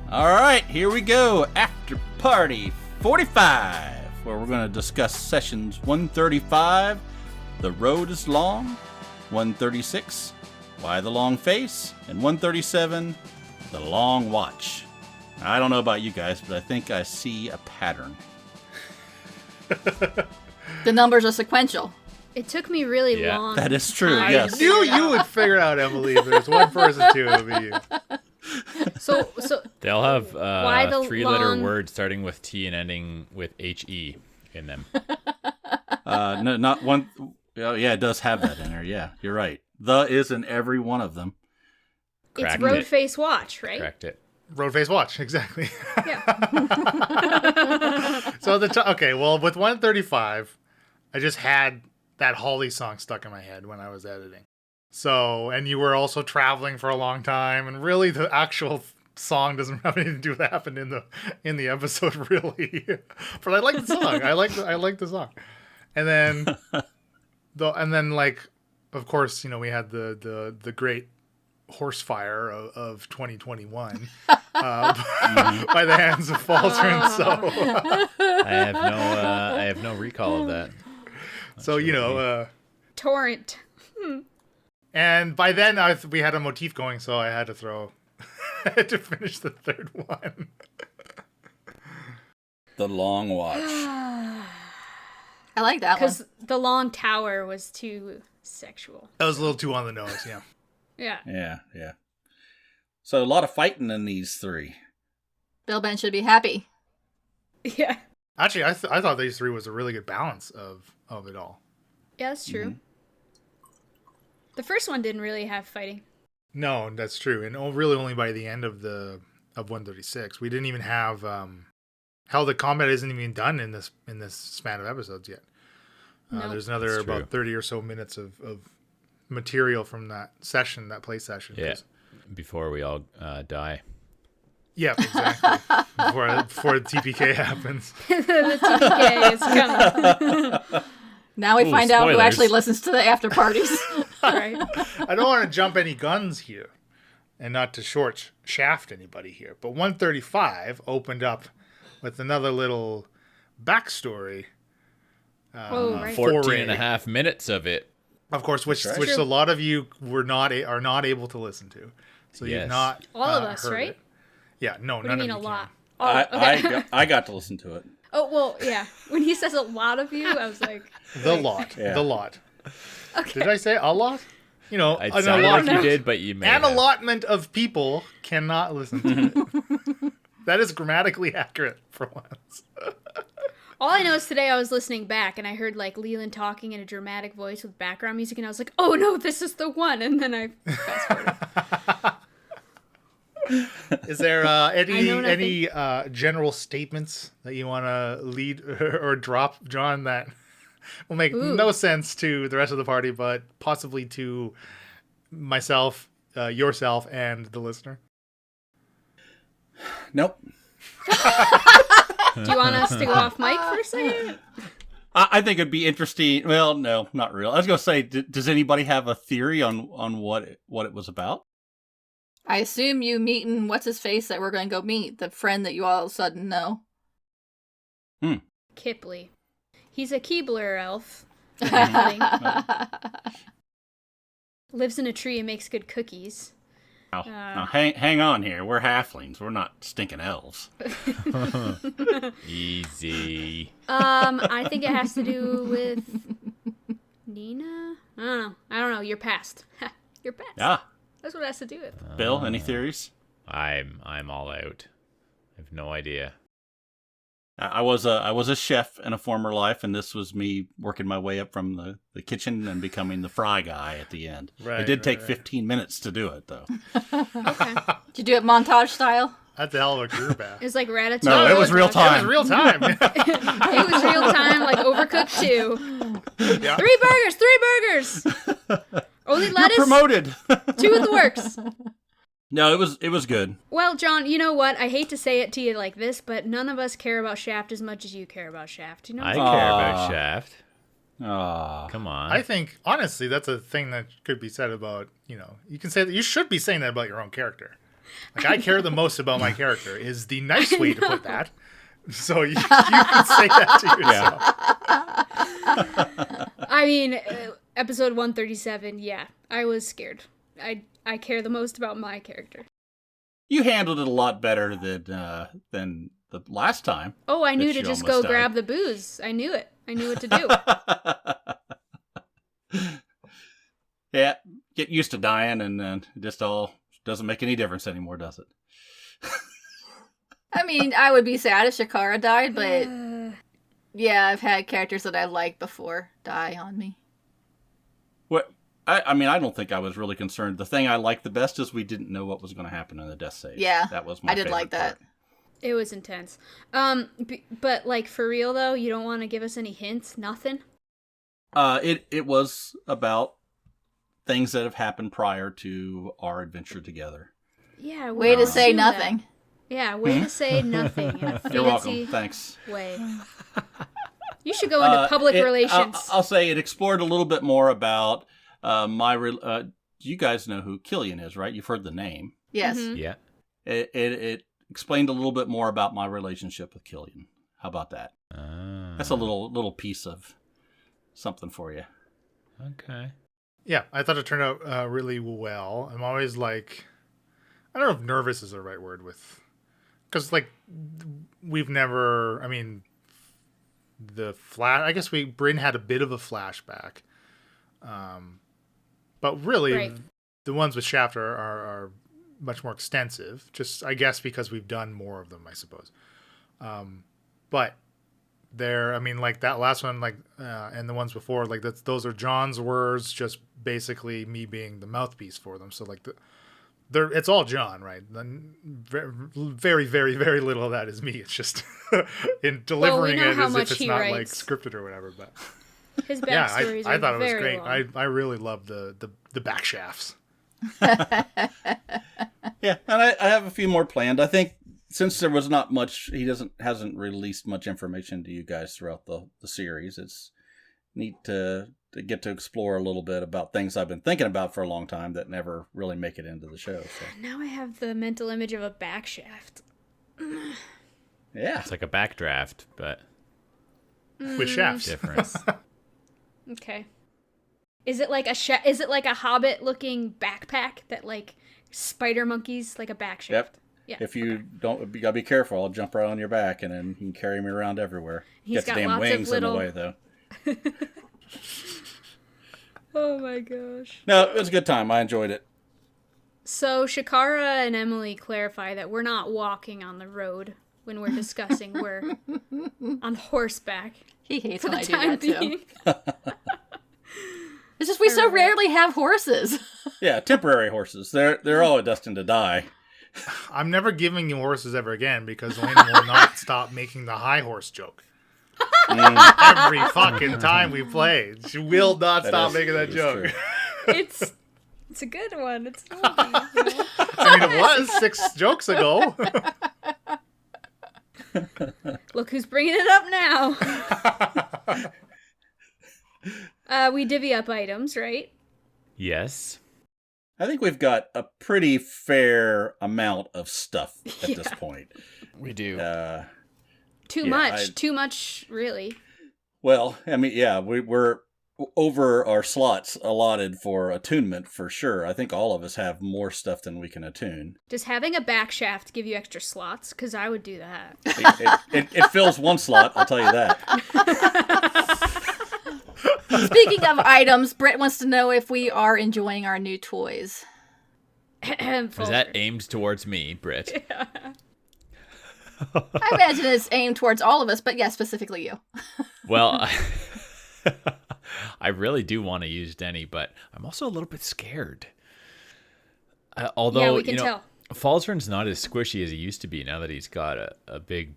All right, here we go. After Party 45, where we're going to discuss sessions 135, The Road is Long, 136, Why the Long Face, and 137, The Long Watch. I don't know about you guys, but I think I see a pattern. The numbers are sequential. It took me really long. That is true, yes. I knew you would figure it out, Emily. If there's one person too, it'll be you. So They'll have why the three-letter long... words starting with T and ending with HE in them. No, not one. Oh, yeah, it does have that in there. Yeah, you're right. The is in every one of them. It's Road Face Watch, right? Correct it. Road Face Watch, exactly. Yeah. So okay, well, with 135, I just had that Holly song stuck in my head when I was editing. So, and you were also traveling for a long time, and really the actual song doesn't have anything to do with what happened in the episode, really. But I like the song. I like the song. And then like, of course, you know, we had the great horse fire of 2021 by the hands of Falter and So. I have no recall of that. So, you know, Torrent. And by then we had a motif going, so I had to to finish the third one. The Long Watch. I like that one. Because the long tower was too sexual. That was a little too on the nose, yeah. Yeah. Yeah. So a lot of fighting in these three. Bill Ben should be happy. Yeah. Actually, I thought these three was a really good balance of it all. Yeah, that's true. Mm-hmm. The first one didn't really have fighting. No, that's true. And really only by the end of 136. We didn't even have hell, the combat isn't even done in this span of episodes yet. No. There's another about 30 or so minutes of material from that play session. Yeah. Before we all die. Yeah, exactly. before the TPK happens. The TPK is coming. Now we find out who spoilers. actually listens to the after parties. Right. I don't want to jump any guns here and not to short shaft anybody here, but 135 opened up with another little backstory. Right. 14 and a half minutes of it. Of course, which a lot of you are not able to listen to. So Yes. you've not All of us, heard right? it. Yeah, no, What do none you mean of a you lot? can. Oh, okay. I got to listen to it. Oh, well, yeah. When he says a lot of you, I was like... The lot. Yeah. The lot. Okay. Did I say a lot? You know, It an sounded like allotment. you did, but you may An have. allotment of people cannot listen to it. That is grammatically accurate for once. All I know is today I was listening back and I heard like Leland talking in a dramatic voice with background music and I was like, oh no, this is the one. And then I fast forwarded. Is there any nothing. general statements that you want to lead or drop, John, that will make no sense to the rest of the party, but possibly to myself, yourself, and the listener? Nope. Do you want us to go off mic for a second? I think it'd be interesting. Well, no, not real. I was going to say, does anybody have a theory on what it was about? I assume you meeting what's-his-face that we're going to go meet, the friend that you all of a sudden know. Kipley. He's a Keebler elf. Lives in a tree and makes good cookies. Now, hang on here. We're halflings. We're not stinking elves. Easy. I think it has to do with Nina? I don't know. Your past. Your past. Yeah. That's what it has to do with. Bill, any theories? I'm all out. I have no idea. I was a chef in a former life, and this was me working my way up from the kitchen and becoming the fry guy at the end. Right, it did take right. 15 minutes to do it, though. Okay. Did you do it montage style? That's a hell of a career path. It was like Ratatouille. No, it was real It time. was real time. It was real time, like Overcooked 2. Yeah. 3 burgers! Only You're lettuce, promoted. 2 in the works. No, it was good. Well, John, you know what? I hate to say it to you like this, but none of us care about Shaft as much as you care about Shaft. You know? I care about Shaft. Ah, Come on. I think, honestly, that's a thing that could be said about, you know, you can say that you should be saying that about your own character. Like, I care the most about my character is the nice way to put that. So you can say that to yourself. I mean, episode 137, yeah, I was scared. I care the most about my character. You handled it a lot better than the last time. Oh, I knew that to you just almost go died. grab the booze. I knew it. I knew what to do. Yeah, get used to dying, and then it just all doesn't make any difference anymore, does it? I mean, I would be sad if Shakara died, but yeah, I've had characters that I liked before die on me. What? I mean, I don't think I was really concerned. The thing I liked the best is we didn't know what was going to happen in the death save. Yeah, that was my I did favorite like that. part. It was intense. But like for real though, you don't want to give us any hints? Nothing? It was about things that have happened prior to our adventure together. Yeah. Way to say assume that. nothing. Yeah, way to say nothing in a You're welcome. fancy Thanks. way. You should go into public relations. I'll say it explored a little bit more about do you guys know who Killian is, right? You've heard the name. Yes. Mhm. Yeah. It explained a little bit more about my relationship with Killian. How about that? That's a little piece of something for you. Okay. Yeah, I thought it turned out really well. I'm always like, I don't know if nervous is the right word because like we've never. I mean, I guess Bryn had a bit of a flashback, but really Right. the ones with Shaft are much more extensive. Just I guess because we've done more of them, I suppose. But I mean, like that last one, like and the ones before, like those are John's words, just basically me being the mouthpiece for them. So like it's all John, right? Very, very, very little of that is me. It's just in delivering know it how as much if it's he not like writes. scripted or whatever. But His yeah, backstories I are thought it was very great. long. I really loved the back shafts. Yeah, and I have a few more planned. I think since there was not much, hasn't released much information to you guys throughout the series. It's neat to get to explore a little bit about things I've been thinking about for a long time that never really make it into the show. So Now I have the mental image of a backshaft. yeah, It's like a backdraft, but With shafts. different. Okay. Is it like a Hobbit looking backpack that like spider monkeys like a backshaft? Yep. Yeah. If you don't, you gotta be careful. I'll jump right on your back, and then you can carry me around everywhere. He's Get the got damn lots of wings little- in the way, though. Oh my gosh. No, it was a good time. I enjoyed it. So Shakara and Emily clarify that we're not walking on the road when we're discussing. We're on horseback He hates for when the I do time that too. being. It's just we so rarely have horses. Yeah, temporary horses. They're all destined to die. I'm never giving you horses ever again because Elena will not stop making the high horse joke. Every fucking time we play, she will not stop making that joke. It's a good one. It's an oldie, you know? I mean, it was 6 jokes ago. Look who's bringing it up now. We divvy up items, right? Yes. I think we've got a pretty fair amount of stuff at this point. We do. Too Yeah, much. Too much, really. Well, I mean, yeah, we're over our slots allotted for attunement for sure. I think all of us have more stuff than we can attune. Does having a backshaft give you extra slots? Because I would do that. It fills one slot, I'll tell you that. Speaking of items, Britt wants to know if we are enjoying our new toys. Is that aimed towards me, Britt? I imagine it's aimed towards all of us, but yeah, specifically you. Well, I really do want to use Denny, but I'm also a little bit scared. Although, Yeah, we can tell. Falzern's not as squishy as he used to be now that he's got a big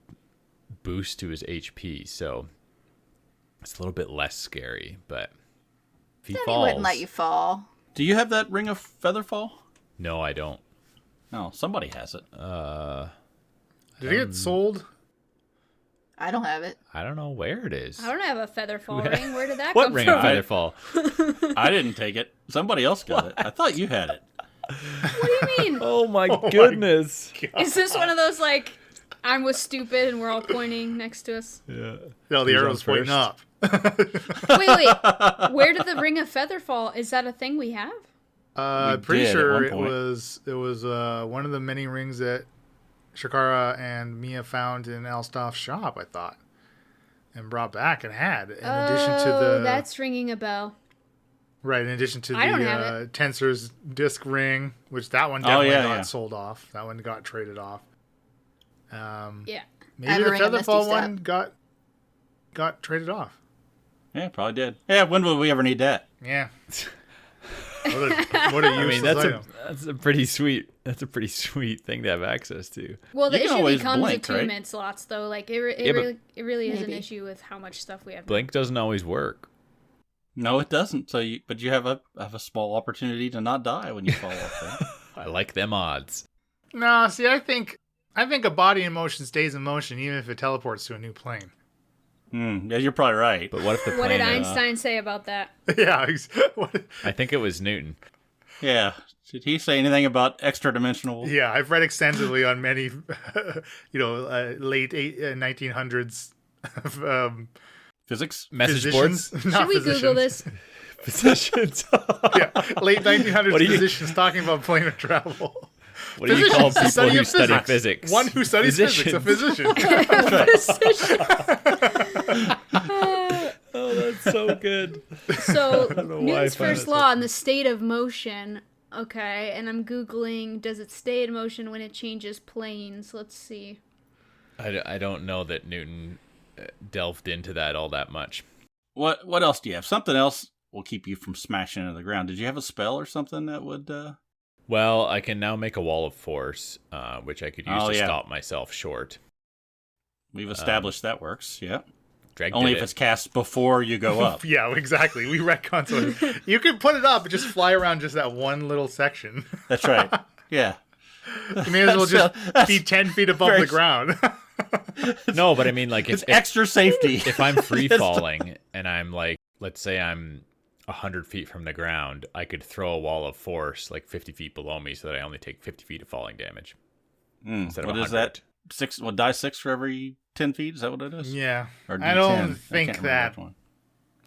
boost to his HP, so it's a little bit less scary, but if he He falls... wouldn't let you fall. Do you have that Ring of Featherfall? No, I don't. No, somebody has it. Did it get sold? I don't have it. I don't know where it is. I don't have a featherfall ring. Where did that What come ring from? of Featherfall? I didn't take it. Somebody else got it. I thought you had it. What do you mean? Oh Oh my goodness. Is this one of those like I'm with stupid and we're all pointing next to us? Yeah. No, the Who's on arrow's pointing first? up. Wait. Where did the ring of feather fall? Is that a thing we have? Pretty did at sure one it point. was one of the many rings that Shakara and Mia found in Elstoff's shop, I thought, and brought back and had. In addition to the that's ringing a bell. right, in addition to I don't the have Tensor's disc ring, which that one definitely yeah, got yeah. sold off. That one got traded off. Yeah. I Maybe have a the ring of Misty Featherfall Step. one got traded off. Yeah, probably did. Yeah, when will we ever need that? Yeah. What a I useless mean, item. that's a pretty sweet thing to have access to. Well, the You can issue always becomes blink, right? attunement slots, though. Like it Yeah, but- really is an Maybe. issue with how much stuff we have. Blink doesn't always work. No, it doesn't. But you have a small opportunity to not die when you fall off. Right? I like them odds. No, see, I think a body in motion stays in motion even if it teleports to a new plane. Yeah, you're probably right. But what if the What did plane Einstein say about that? Yeah. I think it was Newton. Yeah. Did he say anything about extra dimensional? Yeah, I've read extensively on many, late 1900s Physics? Message boards? physicians. Should Not we Google physicians. this? Physicians. Yeah, late 1900s What do you- physicians talking about planar travel. What do you call Physicians, people who of study physics? One who studies physics, a physician. Oh, that's so good. So know why I Newton's find first it so law in the state of motion. Okay, and I'm Googling, does it stay in motion when it changes planes? Let's see. I don't know that Newton delved into that all that much. What else do you have? Something else will keep you from smashing into the ground. Did you have a spell or something that would... Well, I can now make a wall of force, which I could use to yeah. stop myself short. We've established that works, yeah. Dreg Only did if it. it's cast before you go up. Yeah, exactly. We retcon so you can put it up and just fly around just that one little section. That's right. Yeah. You may as well just That's be 10 feet above very- the ground. No, but I mean, like, It's if extra safety. if I'm free falling and I'm like, let's say I'm 100 feet from the ground, I could throw a wall of force like 50 feet below me so that I only take 50 feet of falling damage. Instead of What is 100. that? 6? Well, die 6 for every 10 feet? Is that what it is? Yeah. Or I D10? don't I think can't remember that which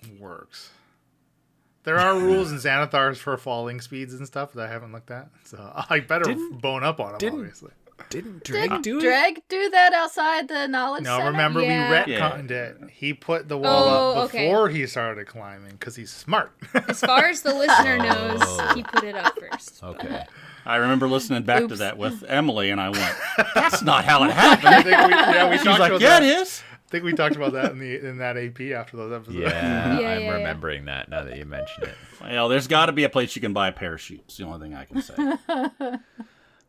one. works. There are rules in Xanathars for falling speeds and stuff that I haven't looked at. So I better bone up on them, didn't- obviously. Didn't Did Dreg do it? Dreg do that outside the knowledge No, center? remember Yeah. we retconned it. He put the wall Oh, up okay. before he started climbing because he's smart. As far as the listener knows, Oh. he put it up first. Okay. I remember listening back to Oops. that with Emily, and I went, "That's not how it I happened." think we She's talked like, about "Yeah, that. it is." I think we talked about that in that AP after those episodes. Yeah, Yeah, I'm yeah. remembering that now that you mention it. Well, there's got to be a place you can buy a parachute. It's the only thing I can say.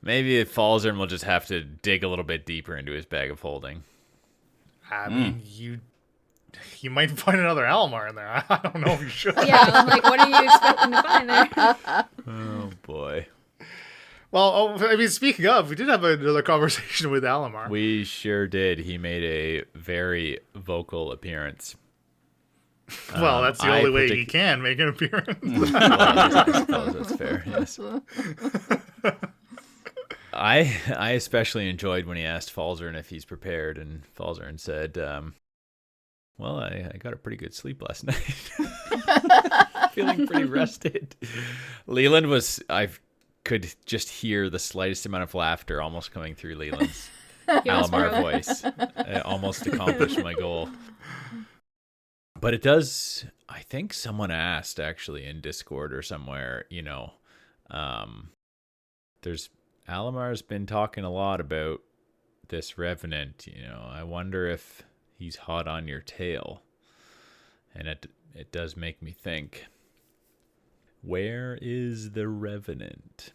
Maybe if Falzern will just have to dig a little bit deeper into his bag of holding. I mean, you might find another Almar in there. I don't know if you should. Yeah, I'm like, what are you expecting to find there? Oh boy. Well, I mean, speaking of, we did have another conversation with Alamar. We sure did. He made a very vocal appearance. Well, that's the I only way he partic- can make an appearance. I suppose that's fair, yes. I especially enjoyed when he asked Falzern if he's prepared, and Falzern said, well, I got a pretty good sleep last night. Feeling pretty rested. Leland I could just hear the slightest amount of laughter almost coming through Leland's Alamar voice. I almost accomplished my goal. But it does, I think someone asked actually in Discord or somewhere, there's Alamar's been talking a lot about this Revenant, I wonder if he's hot on your tail. And it does make me think, where is the Revenant?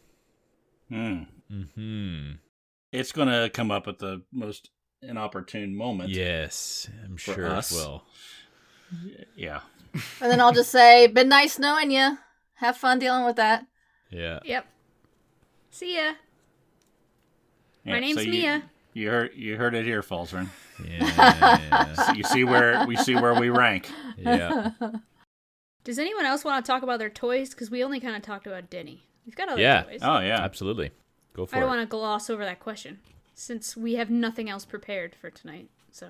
It's going to come up at the most inopportune moment. Yes, I'm For sure us. it will. Yeah. And then I'll just say, been nice knowing you. Have fun dealing with that. Yeah. Yep. See ya. Yeah, My name's so Mia. You heard it here, Falzern. Yeah. So you see where we rank. Yeah. Does anyone else want to talk about their toys? Because we only kind of talked about Denny. We've got other Yeah. toys. Oh yeah. Absolutely. Go for I it. don't want to gloss over that question since we have nothing else prepared for tonight. So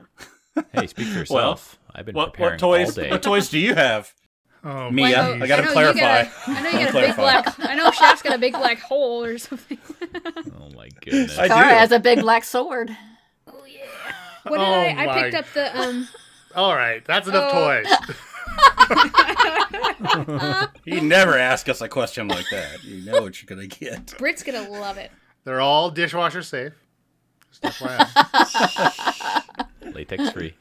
Hey, speak for yourself. I've been preparing What toys? all day. What toys do you have? Oh, Mia, jeez. I gotta know clarify. I know you got a big Clarify. black. I know Shaft's got a big black hole or something. Oh my goodness. I do. Kara has a big black sword. Oh yeah. What did Oh I my- picked up the All right, that's enough Oh. toys. You never ask us a question like that. You know what you're gonna get. Brit's gonna love it. They're all dishwasher safe. Just FYI. Latex free.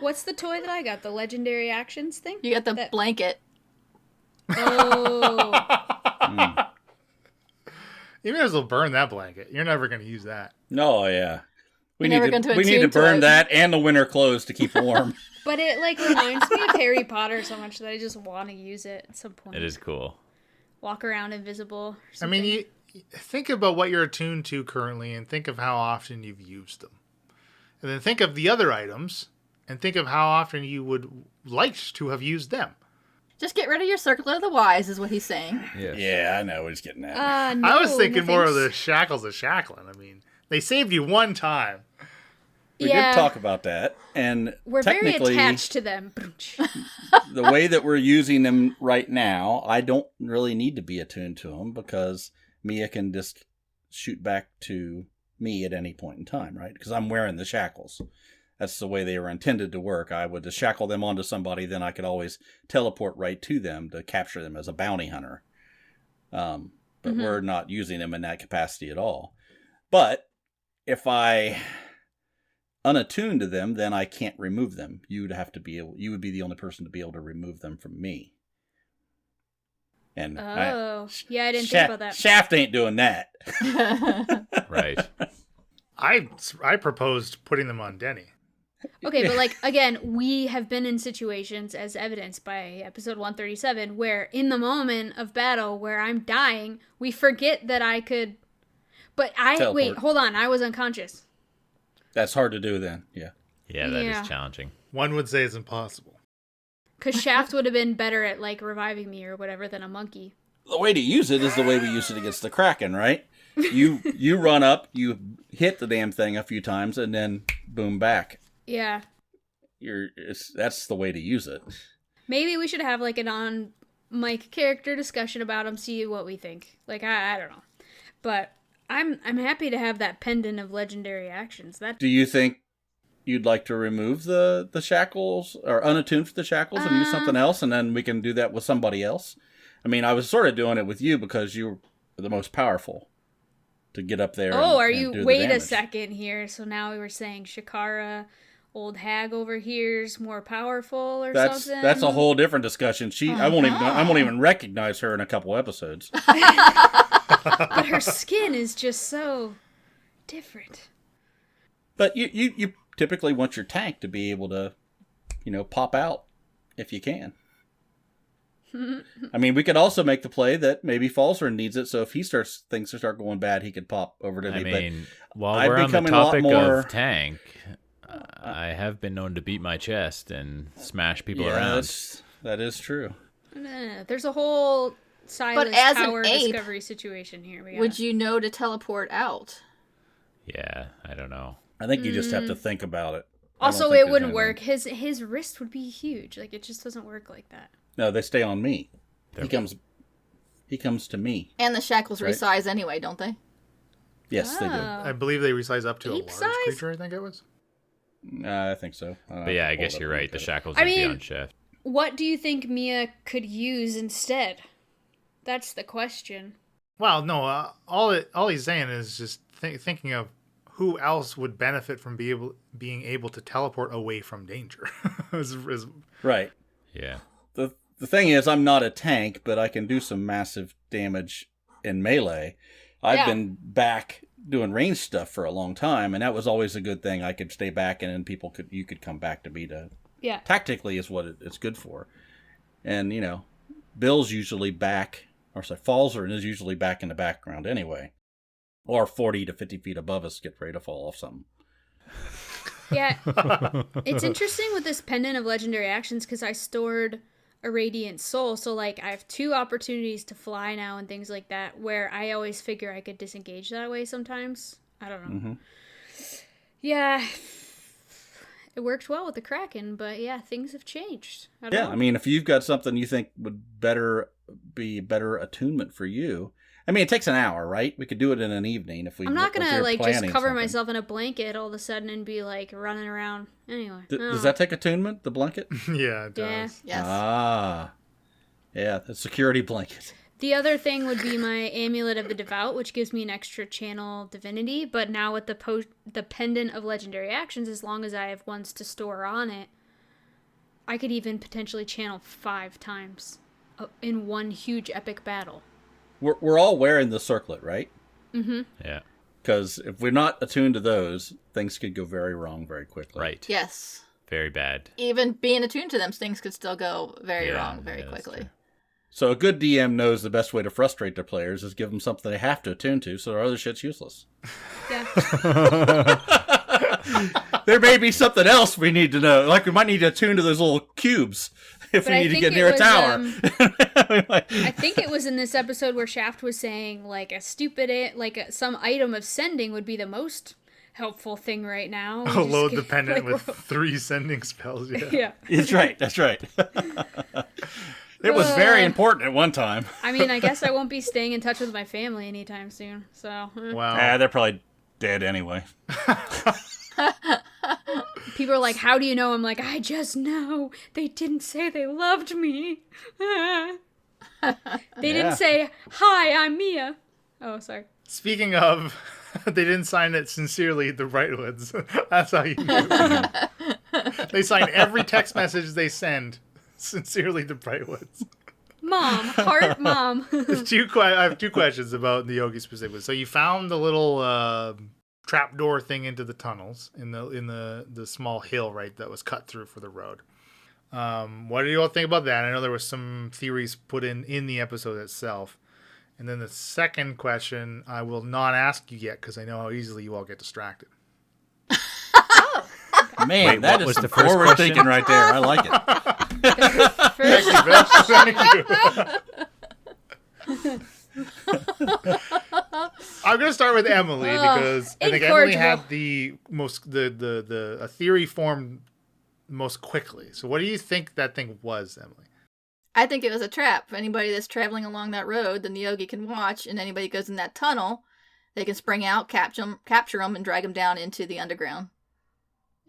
What's the toy that I got? The legendary actions thing? You got the That- blanket. Oh. You may as well burn that blanket. You're never going to use that. No, yeah. We You're need never to going to we need to attune to burn it. that and the winter clothes to keep warm. But it like reminds me of Harry Potter so much that I just want to use it at some point. It is cool. Walk around invisible. Or I something. mean, you think about what you're attuned to currently and think of how often you've used them. And then think of the other items and think of how often you would like to have used them. Just get rid of your circle of the wise, is what he's saying. Yes. Yeah, I know what he's getting at. No, I was thinking no more of the thanks. shackles of shackling. I mean, they saved you one time. We Yeah. did talk about that, and We're very technically, attached to them. the way that we're using them right now, I don't really need to be attuned to them because Mia can just shoot back to me at any point in time, right? Because I'm wearing the shackles. That's the way they were intended to work. I would just shackle them onto somebody, then I could always teleport right to them to capture them as a bounty hunter. But we're not using them in that capacity at all. But if I unattune to them, then I can't remove them. You would be the only person to be able to remove them from me. And Oh. Yeah, I didn't think about that. Shaft ain't doing that. Right. I proposed putting them on Denny. Okay, but like again, we have been in situations as evidenced by episode 137 where in the moment of battle where I'm dying, we forget that I could Teleport. hold on, I was unconscious. That's hard to do then. Yeah. Yeah, that is Yeah. challenging. One would say it's impossible. Cuz Shaft would have been better at like reviving me or whatever than a monkey. The way to use it is the way we use it against the Kraken, right? You run up, you hit the damn thing a few times, and then boom back. Yeah. That's the way to use it. Maybe we should have like an on mic character discussion about them, see what we think. Like I don't know. But I'm happy to have that pendant of legendary actions. That Do you think you'd like to remove the shackles or unattune for the shackles and use something else, and then we can do that with somebody else? I mean, I was sort of doing it with you because you were the most powerful to get up there. Oh, are and you? do the Wait a damage. second here. So now we were saying Shakara, old hag over here's more powerful or something. That's a whole different discussion. I won't even recognize her in a couple episodes. But her skin is just so different. But you typically want your tank to be able to, pop out if you can. I mean, we could also make the play that maybe Falzern needs it, so if things start going bad, he could pop over to me. I mean, while I'm we're on the becoming a lot topic more- of tank, I have been known to beat my chest and smash people yeah, around. that is true. There's a whole Silas as an Tower ape, discovery situation here. Would you know to teleport out? Yeah, I don't know. I think you just have to think about it. I don't Also, think it there's wouldn't anything- work. His wrist would be huge. Like it just doesn't work like that. No, they stay on me. He comes to me. And the shackles Right. resize anyway, don't they? Yes, they do. Oh. I believe they resize up to a Ape large size? creature, I think it was. I think so. But yeah, I guess you're right. The shackles I would be mean- on Chef. What do you think Mia could use instead? That's the question. Well, no, all he's saying is just thinking of who else would benefit from being able to teleport away from danger. is Right. Yeah. The thing is, I'm not a tank, but I can do some massive damage in melee. I've Yeah. been back doing range stuff for a long time, and that was always a good thing. I could stay back, and then you could come back to me to. Yeah. Tactically is what it's good for, and Bill's usually back, or sorry, Falzern is usually back in the background anyway, or 40 to 50 feet above us, get ready to fall off something. Yeah. It's interesting with this pendant of legendary actions because I stored a radiant soul, so like I have 2 opportunities to fly now and things like that, where I always figure I could disengage that way sometimes. I don't know. Mm-hmm. Yeah, it worked well with the Kraken, but yeah, things have changed. I don't Yeah, know. I mean, if you've got something you think would be better attunement for you, I mean, it takes an hour, right? We could do it in an evening if we. I'm not if we gonna were like just planning cover something. myself in a blanket all of a sudden and be like running around. Anyway, Does that take attunement? The blanket? Yeah, it Yeah. does. Yes. Ah, yeah, the security blanket. The other thing would be my Amulet of the Devout, which gives me an extra channel divinity. But now with the Pendant of Legendary Actions, as long as I have ones to store on it, I could even potentially channel 5 times in one huge epic battle. We're all wearing the circlet, right? Mm-hmm. Yeah. Because if we're not attuned to those, things could go very wrong very quickly. Right. Yes. Very bad. Even being attuned to them, things could still go very Yeah, wrong very yeah, that's quickly. true. So a good DM knows the best way to frustrate their players is give them something they have to attune to, so their other shit's useless. Yeah. There may be something else we need to know. Like we might need to attune to those little cubes if But we I need to think get it near a was, tower. I think it was in this episode where Shaft was saying like some item of sending would be the most helpful thing right now. A load Just dependent like, with 3 sending spells. Yeah. yeah. That's right. That's right. It was very important at one time. I mean, I guess I won't be staying in touch with my family anytime soon. So Wow. They're probably dead anyway. people are like, "How do you know?" I'm like, "I just know. They didn't say they loved me. They didn't say hi. I'm Mia." Oh, sorry. Speaking of, they didn't sign it sincerely, the Brightwoods. That's how you know. They sign every text message they send. Sincerely, the Brightwoods. Mom, heart, mom. I have 2 questions about the Yogi specifically. So you found the little trapdoor thing into the tunnels in the small hill, right, that was cut through for the road. What do you all think about that? I know there was some theories put in the episode itself. And then the second question, I will not ask you yet because I know how easily you all get distracted. Man, Wait, that what is was some the first forward question? thinking right there. I like it. Thank you. I'm gonna start with Emily because I think Emily had the most a theory formed most quickly. So what do you think that thing was, Emily? I think it was a trap. Anybody that's traveling along that road, then the Yogi can watch, and anybody goes in that tunnel, they can spring out, capture them, and drag them down into the underground,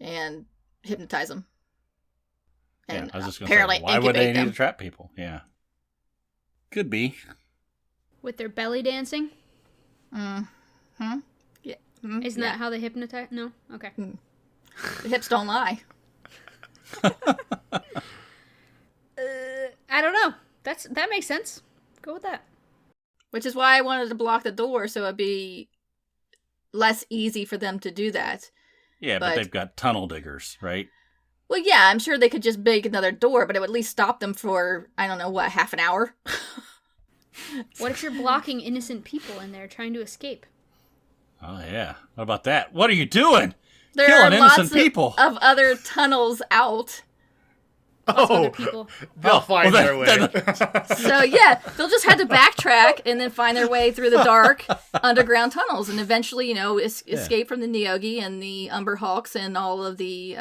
and hypnotize them. And I was just going apparently to say, why would they incubate need them. to trap people? Yeah. Could be. With their belly dancing? Mm-hmm. Yeah. Mm, Isn't that how they hypnotize? No? Okay. The hips don't lie. I don't know. That makes sense. Go with that. Which is why I wanted to block the door so it'd be less easy for them to do that. Yeah, but But- they've got tunnel diggers, right? Well, yeah, I'm sure they could just make another door, but it would at least stop them for, I don't know, what, half an hour? What if you're blocking innocent people in there trying to escape? Oh, yeah. What about that? What are you doing? There Killing are innocent lots people. of other tunnels out. Other people. They'll find well, their way. So, yeah, they'll just have to backtrack and then find their way through the dark underground tunnels and eventually, escape from the Neogi and the Umber Hawks and all of the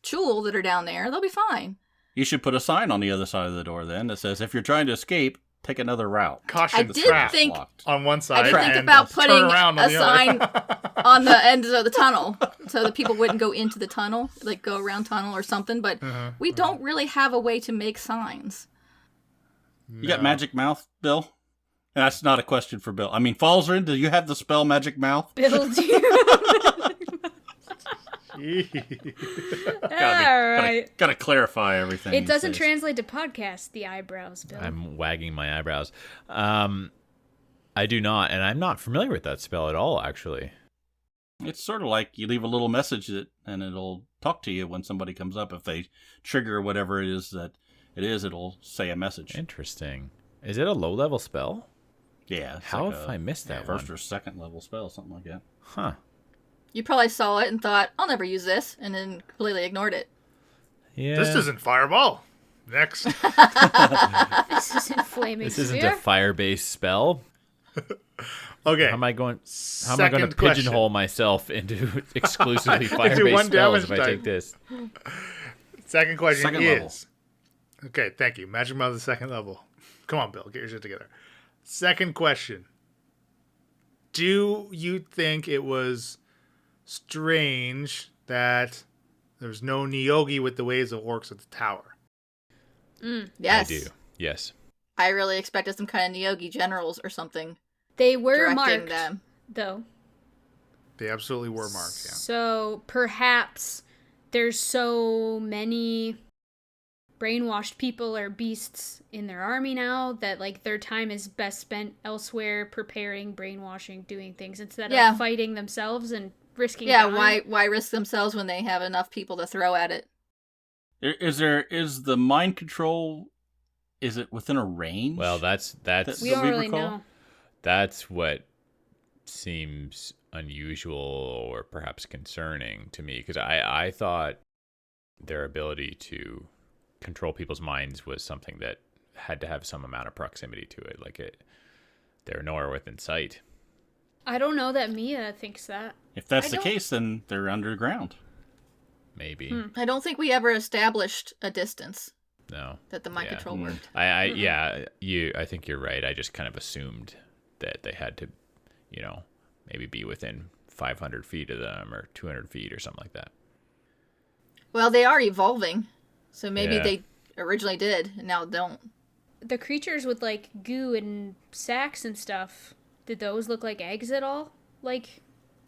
Chul that are down there. They'll be fine. You should put a sign on the other side of the door then that says, if you're trying to escape, take another route. Caution I the did trap think- Locked. on one side. I did think and about turn putting around on a the sign other. on the ends of the tunnel so that people wouldn't go into the tunnel, like go around tunnel or something, but we don't really have a way to make signs. You got magic mouth, Bill? And that's not a question for Bill. I mean, Falzarin, do you have the spell magic mouth? Build you. All right. Gotta clarify everything. It these doesn't days. translate to podcast, the eyebrows, Bill. I'm wagging my eyebrows. I do not, and I'm not familiar with that spell at all, actually. It's sort of like you leave a little message and it'll talk to you when somebody comes up. If they trigger whatever it is that it is, it'll say a message. Interesting. Is it a low-level spell? Yeah. it's How like have a I missed that first one? or second level spell, something like that. Huh. You probably saw it and thought, I'll never use this, and then completely ignored it. Yeah. This isn't fireball. Next. This isn't flaming This isn't sphere. a fire-based spell. Okay. How am I going to Second question. pigeonhole myself into exclusively Into fire-based one spells damage if I type. take this? Second question Second is. level. Okay, thank you. Magic Mother second level. Come on, Bill. Get your shit together. Second question. Do you think it was strange that there's no Nyogi with the ways of orcs at the tower? Yes. I do. Yes. I really expected some kind of Nyogi generals or something They were directing marked, them. though. They absolutely were marked, yeah. So perhaps there's so many brainwashed people or beasts in their army now that like their time is best spent elsewhere preparing, brainwashing, doing things instead Yeah. of fighting themselves and risking Yeah, dying. why risk themselves when they have enough people to throw at it? Is the mind control? Is it within a range? Well, that's We Do don't we really recall? know. that's what seems unusual or perhaps concerning to me, because I thought their ability to control people's minds was something that had to have some amount of proximity to it. Like they're nowhere within sight. I don't know that Mia thinks that. If that's I the don't- case, then they're underground. Maybe. I don't think we ever established a distance No. that the mind Yeah. control worked. I think you're right. I just kind of assumed that they had to, maybe be within 500 feet of them or 200 feet or something like that. Well, they are evolving, so maybe Yeah. they originally did and now don't. The creatures with like goo and sacks and stuff, did those look like eggs at all? Like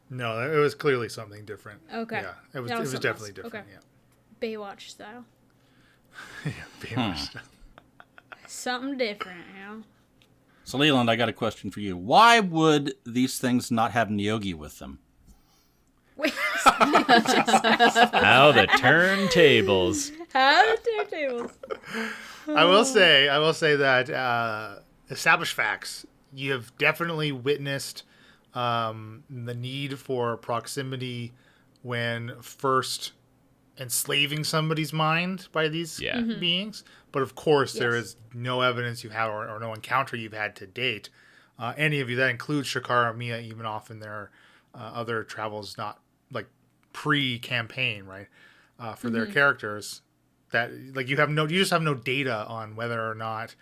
No, it was clearly something different. Okay. Yeah, it was That was something definitely else. different, Okay. Baywatch style. yeah. Very much. Something different, So, Leland, I got a question for you. Why would these things not have Nyogi with them? Wait, How the turntables. how the turntables? I will say that established facts. You have definitely witnessed the need for proximity when first enslaving somebody's mind by these Yeah. beings. But of course, there Yes. is no evidence you have or no encounter you've had to date. Any of you, that includes Shakara, Mia, even off in their other travels, not like pre-campaign, right? For their characters, that like you just have no data on whether or not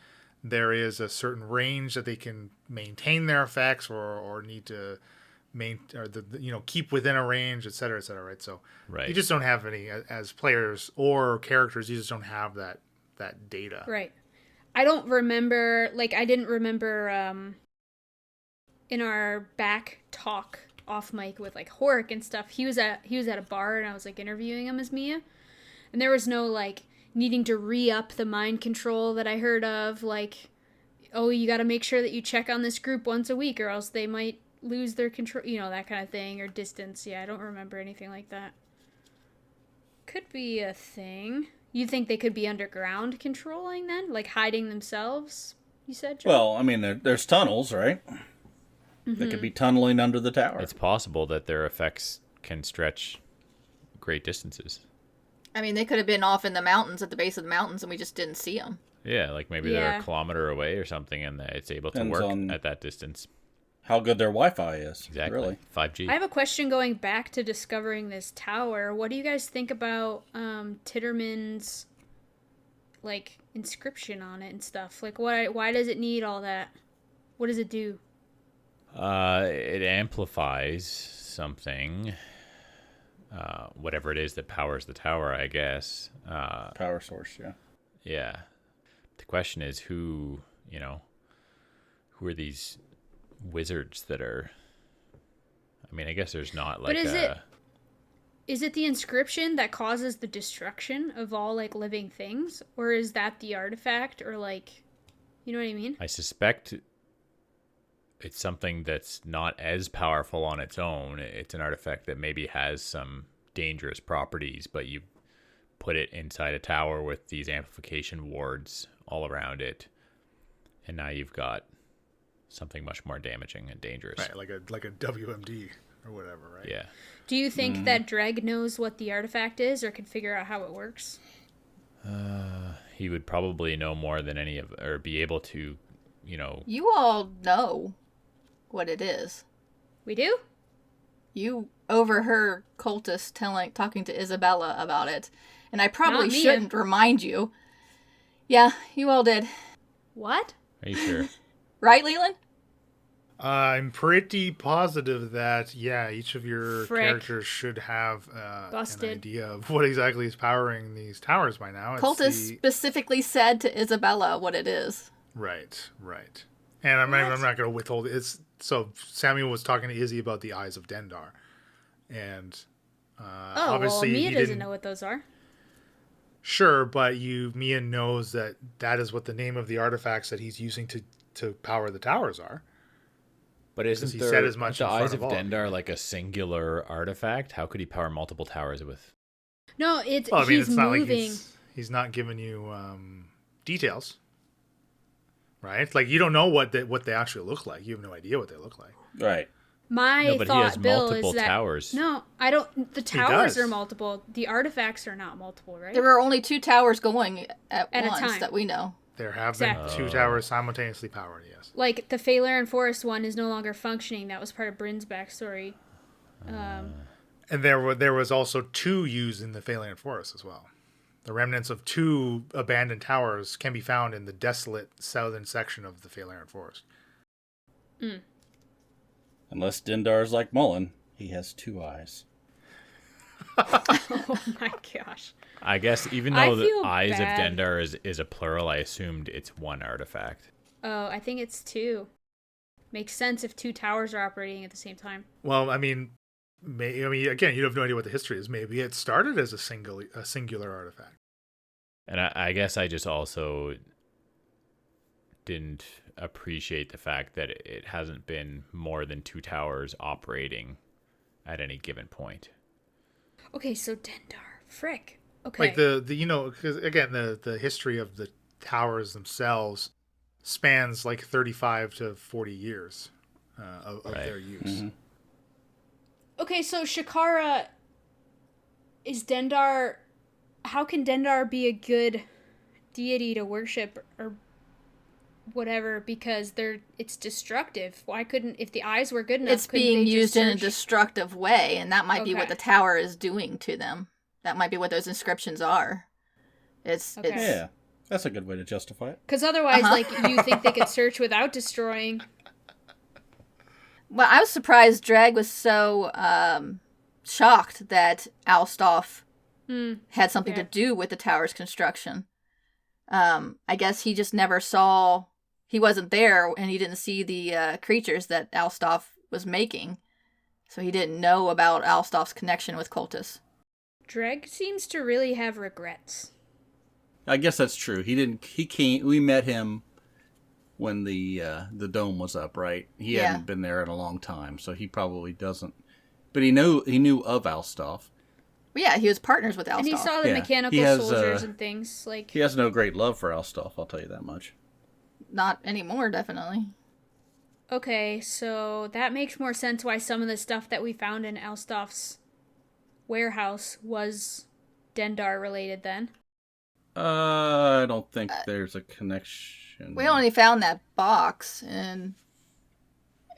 there is a certain range that they can maintain their effects or need to keep within a range, et cetera, right? So Right. you just don't have any as players or characters. You just don't have that data. Right. I don't remember, I didn't remember in our back talk off mic with Horik and stuff. He was at a bar and I was interviewing him as Mia. And there was no needing to re-up the mind control that I heard of, oh, you got to make sure that you check on this group once a week or else they might lose their control, that kind of thing, or distance. Yeah, I don't remember anything like that. Could be a thing. You think they could be underground controlling then? Hiding themselves, you said, Joe? Well, I mean, there's tunnels, right? They could be tunneling under the tower. It's possible that their effects can stretch great distances. I mean, they could have been off in the mountains at the base of the mountains and we just didn't see them. Yeah, maybe they're Yeah. a kilometer away or something and it's able to Depends work on- at that distance. How good their Wi-Fi is. Exactly. Really. 5G. I have a question going back to discovering this tower. What do you guys think about Titterman's inscription on it and stuff? Why does it need all that? What does it do? It amplifies something. Whatever it is that powers the tower, I guess. Power source, yeah. Yeah. The question is who are these wizards that are... I mean, I guess there's not But is it the inscription that causes the destruction of all living things, or is that the artifact, or you know what I mean? I suspect it's something that's not as powerful on its own. It's an artifact that maybe has some dangerous properties, but you put it inside a tower with these amplification wards all around it, and now you've got something much more damaging and dangerous. Right, like a WMD or whatever, right? Yeah. Do you think that Dreg knows what the artifact is, or can figure out how it works? he would probably know more than any of, or be able to, You all know what it is. We do? You overheard cultists talking to Isabella about it, and I probably Not me. shouldn't remind you. Yeah, you all did. What? Are you sure? Right, Leland? I'm pretty positive that, each of your Frick. characters should have an Busted. idea of what exactly is powering these towers by now. It's Cultists specifically said to Isabella what it is. Right. And I'm not going to withhold it. So Samuel was talking to Izzy about the Eyes of Dendar. And obviously Mia he doesn't didn't know what those are. Sure, but Mia knows that is what the name of the artifacts that he's using to power the towers are. But isn't he there, said as much the in front Eyes of of all. Dendar like a singular artifact? How could he power multiple towers with? No, it's Well, I mean, he's it's not moving. like he's not giving you details, right? Like you don't know what they actually look like. You have no idea what they look like. Right. My No, but he thought, has Bill, multiple is that towers. no, I don't. The towers does. are multiple. The artifacts are not multiple, right? There were only 2 towers going at At a once time. that we know. There have Exactly. been 2 towers simultaneously powered. Yes. Like the Phalar and Forest one is no longer functioning. That was part of Bryn's backstory. And there was also 2 used in the Phalan Forest as well. The remnants of 2 abandoned towers can be found in the desolate southern section of the Phalan Forest. Unless Dendar's like Mullen, he has 2 eyes. Oh my gosh. I guess even I though the feel Eyes bad. of Dendar is a plural, I assumed it's one artifact. Oh, I think it's 2. Makes sense if 2 towers are operating at the same time. Well, I mean, again, you have no idea what the history is. Maybe it started as a singular artifact. And I guess I just also didn't appreciate the fact that it hasn't been more than 2 towers operating at any given point. Okay, so Dendar. Frick. Okay. Like because again, the history of the towers themselves spans like 35 to 40 years of Right. their use. Mm-hmm. Okay, so Shakara is Dendar. How can Dendar be a good deity to worship or whatever? Because it's destructive. Why couldn't, if the eyes were good enough, It's couldn't being they used just in a search- destructive way, and that might be what Okay. the tower is doing to them. That might be what those inscriptions are. It's Okay. Yeah, that's a good way to justify it. Because otherwise, Uh-huh. like, you think they could search without destroying. Well, I was surprised Drag was so shocked that Alstoff had something to Yeah. do with the tower's construction. I guess he just never saw. He wasn't there, and he didn't see the creatures that Alstoff was making, so he didn't know about Alstoff's connection with cultists. Dreg seems to really have regrets. I guess that's true. He can't. We met him when the dome was up, right? He Yeah. hadn't been there in a long time, so he probably doesn't. But he knew of Alstoff. Well, yeah, he was partners with Alstoff. And he saw the Yeah. mechanical He has, soldiers and things. Like, He has no great love for Alstoff, I'll tell you that much. Not anymore, definitely. okay, so that makes more sense why some of the stuff that we found in Alstoff's warehouse was Dendar related then. I don't think there's a connection. We only found that box, and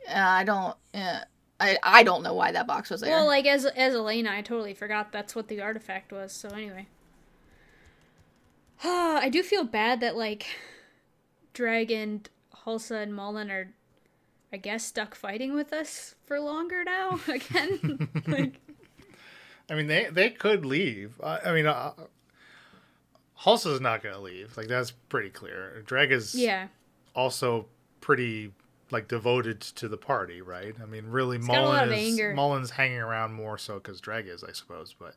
I don't. I don't know why that box was there. Well, like, as Elena, I totally forgot that's what the artifact was, so anyway. I do feel bad that, like, Dreg and Hulsa and Mullen are, I guess, stuck fighting with us for longer now, again. Like, I mean, they could leave. Hulsa's not going to leave. Like, that's pretty clear. Dreg is yeah. also pretty, like, devoted to the party, right? I mean, really, got a lot of anger. Mullen's hanging around more so because Dreg is, I suppose. But,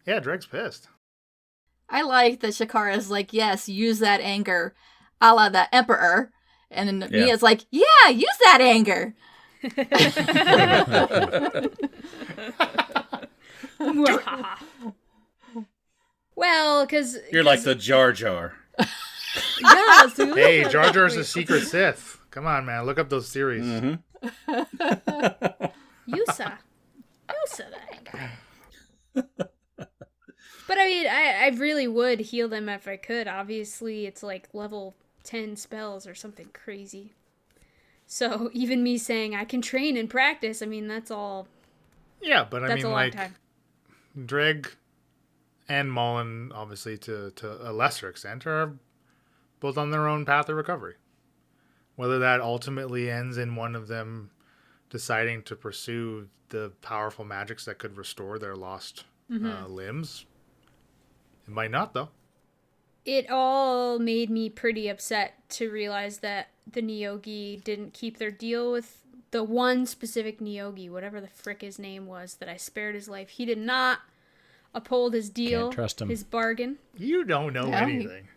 yeah, Dreg's pissed. I like that Shakara's like, yes, use that anger, a la the Emperor. And then Yeah. Mia's like, yeah, use that anger. Well, because... You're like the Jar Jar. Yes, Hey, Jar Jar's a secret Sith. Come on, man. Look up those theories. Mm-hmm. Yusa the anger. But I mean, I really would heal them if I could. Obviously, it's like level 10 spells or something crazy. So even me saying I can train and practice, I mean, that's all. Yeah, but I That's mean, a long like, time. Dreg and Mullen, obviously to a lesser extent, are both on their own path of recovery. Whether that ultimately ends in one of them deciding to pursue the powerful magics that could restore their lost limbs, it might not, though. It all made me pretty upset to realize that the Neogi didn't keep their deal with the one specific Neogi, whatever the frick his name was, that I spared his life. He did not uphold his deal, Can't trust him. his bargain. You don't know No, anything.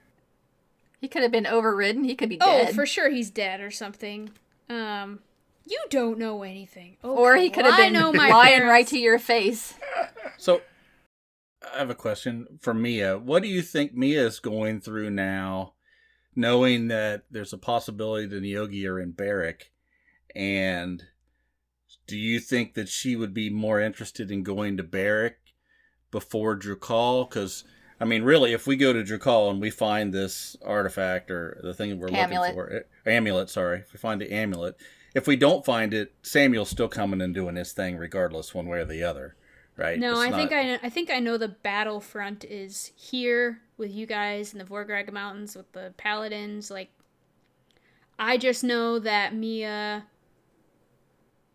He could have been overridden. He could be Oh, dead. for sure he's dead or something. You don't know anything. Okay, Or he could have I been know my lying parents. right to your face. So, I have a question for Mia. What do you think Mia is going through now, knowing that there's a possibility the Neogi are in Barrack? And do you think that she would be more interested in going to Barrack before Drukal? Because, I mean, really, if we go to Drukal and we find this artifact or the thing we're Amulet. looking for, amulet, sorry, if we find the amulet, if we don't find it, Samuel's still coming and doing his thing regardless, one way or the other, right? No, It's I think I know the battlefront is here with you guys in the Vorgrag Mountains with the paladins. Like, I just know that Mia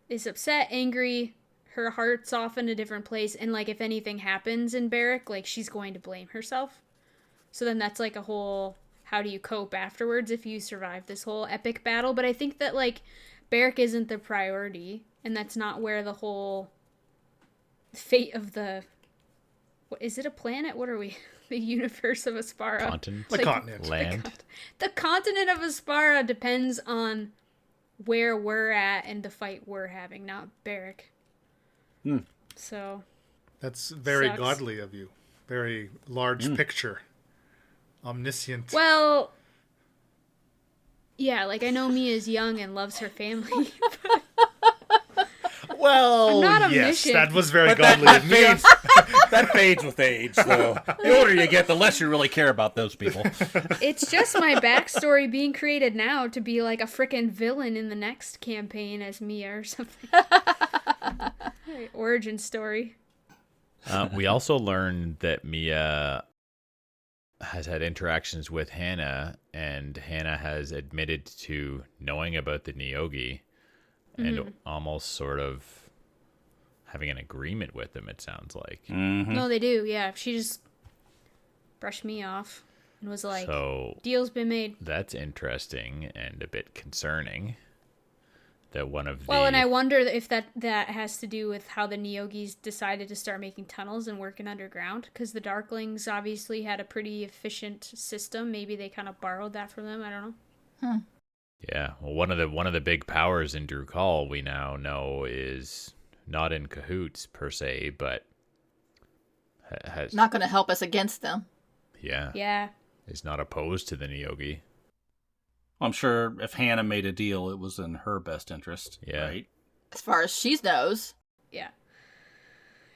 is upset, angry, her heart's off in a different place, and like if anything happens in Barrack, like she's going to blame herself. So then that's like a whole how do you cope afterwards if you survive this whole epic battle. But I think that like Barrack isn't the priority, and that's not where the whole fate of the what is it a planet? What are we? The universe of Aspara. Continent. The continent. Land. The continent of Aspara depends on where we're at and the fight we're having, not Barrack. So That's very Sucks. godly of you. Very large picture. Omniscient. well, yeah, like I know Mia's young and loves her family. Well, I'm not yes, omniscient. that was very But godly that of me. fades, that fades with age, though. The older you get, the less you really care about those people. It's just my backstory being created now to be like a frickin' villain in the next campaign as Mia or something. Origin story. We also learned that Mia has had interactions with Hannah, and Hannah has admitted to knowing about the Neogi and almost sort of having an agreement with them, it sounds like. No, they do, yeah. She just brushed me off and was like, So deal's been made. that's interesting and a bit concerning. That one of the... Well, and I wonder if that has to do with how the Neogis decided to start making tunnels and working underground, because the Darklings obviously had a pretty efficient system. Maybe they kind of borrowed that from them. I don't know. Yeah, well, one of the big powers in Drukal we now know is not in cahoots per se, but has Not going to help us against them. Yeah. is not opposed to the Neogi. I'm sure if Hannah made a deal, it was in her best interest, Yeah. right? As far as she knows. Yeah.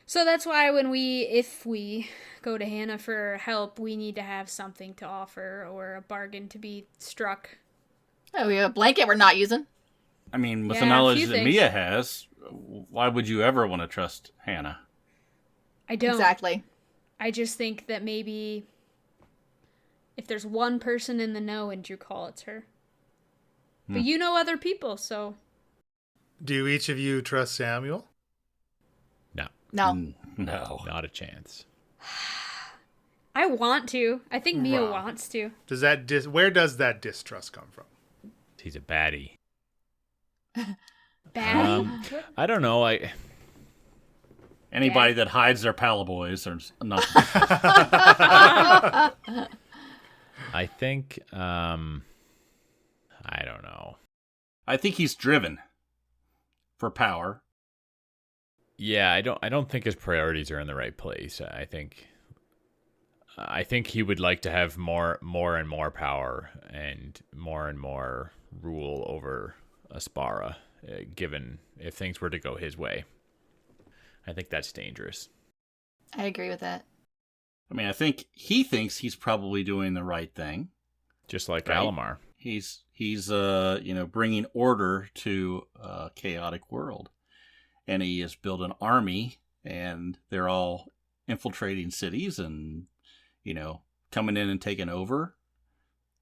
So that's why if we go to Hannah for help, we need to have something to offer or a bargain to be struck. Oh, we have a blanket we're not using. I mean, with Yeah, the a knowledge few that things. Mia has, why would you ever want to trust Hannah? I don't. Exactly. I just think that maybe if there's one person in the know in Drukal, it's her. But you know other people, so... Do each of you trust Samuel? No, No. No. not a chance. I want to. I think Mia Right. wants to. Does that where does that distrust come from? He's a baddie. Bad? I don't know. Anybody that hides their palaboys are not. I think I don't know. I think he's driven for power. Yeah, I don't think his priorities are in the right place. I think he would like to have more and more power and more rule over Aspara, given if things were to go his way. I think that's dangerous. I agree with that. I mean, I think he thinks he's probably doing the right thing. Just like Right. Alamar. He's bringing order to a chaotic world. And he has built an army, and they're all infiltrating cities and, coming in and taking over.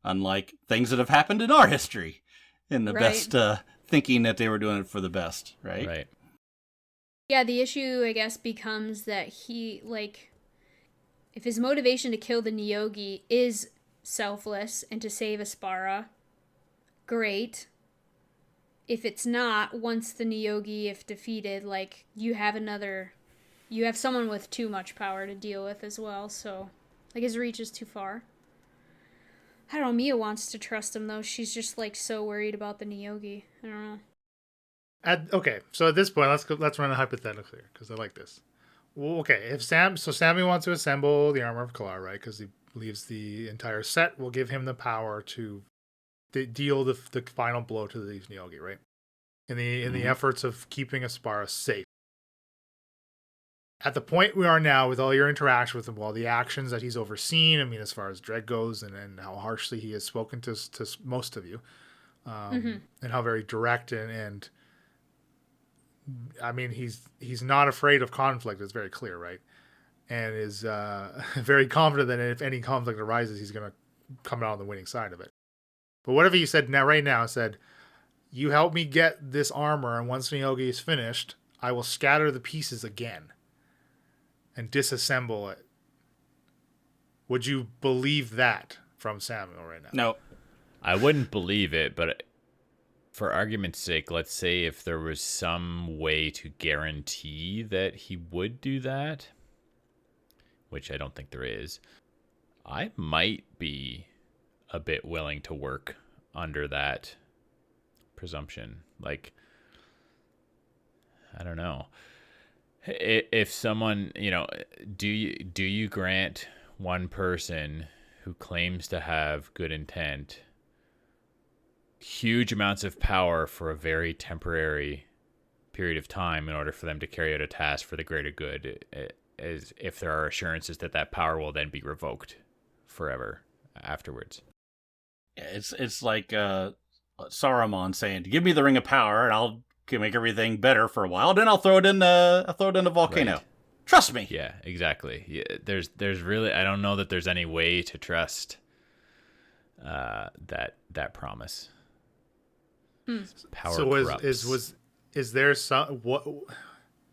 Unlike things that have happened in our history, in the Right. best, thinking that they were doing it for the best, right? Right. Yeah, the issue, I guess, becomes that he, if his motivation to kill the Nyogi is selfless and to save Aspara, great. If it's not, once the Nyogi, if defeated, you have someone with too much power to deal with as well, so, his reach is too far. I don't know, Mia wants to trust him, though. She's just, so worried about the Nyogi. I don't know. Okay, so at this point, let's run a hypothetical here, because I like this. Well, okay, if Sammy wants to assemble the armor of Kalar, right? Because he believes the entire set will give him the power to deal the final blow to these Nyogi, right? In the efforts of keeping Aspara safe. At the point we are now, with all your interaction with him, all the actions that he's overseen, I mean, as far as Dreg goes, and how harshly he has spoken to most of you, and how very direct and I mean, he's not afraid of conflict. It's very clear, right? And is very confident that if any conflict arises, he's going to come out on the winning side of it. But whatever you said right now, you help me get this armor, and once Nyogi is finished, I will scatter the pieces again and disassemble it. Would you believe that from Samuel right now? No. I wouldn't believe it, but for argument's sake, let's say if there was some way to guarantee that he would do that, which I don't think there is, I might be a bit willing to work under that presumption. I don't know. If someone, do you grant one person who claims to have good intent huge amounts of power for a very temporary period of time in order for them to carry out a task for the greater good, as if there are assurances that power will then be revoked forever afterwards? It's like Saruman saying, "Give me the Ring of Power, and I'll make everything better for a while. Then I'll throw it in the volcano. Right. Trust me." Yeah, exactly. Yeah, there's really, I don't know that there's any way to trust that promise. Power corrupts. Is there some, what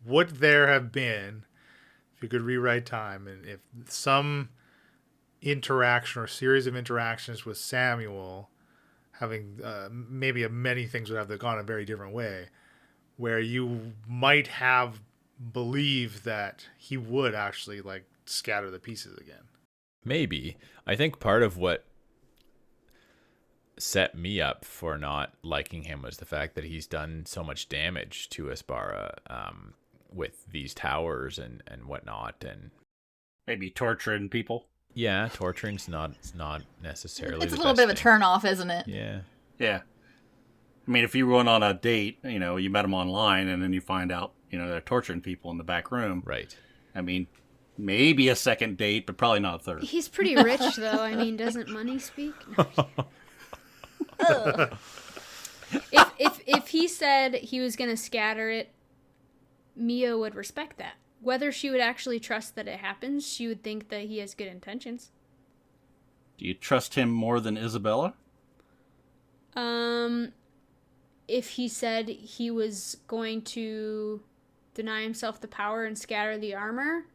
would there have been if you could rewrite time, and if some interaction or series of interactions with Samuel having maybe many things would have gone a very different way, where you might have believed that he would actually scatter the pieces again? Maybe. I think part of what set me up for not liking him was the fact that he's done so much damage to Aspara with these towers and whatnot, and Maybe torturing people. yeah, torturing's not necessarily. It's a the little best bit of a thing. turnoff, isn't it? Yeah. Yeah. I mean, if you went on a date, you met them online, and then you find out, they're torturing people in the back room. Right. I mean, maybe a second date, but probably not a third. He's pretty rich, though. I mean, doesn't money speak? No. If he said he was going to scatter it, Mia would respect that. Whether she would actually trust that it happens, she would think that he has good intentions. Do you trust him more than Isabella? If he said he was going to deny himself the power and scatter the armor,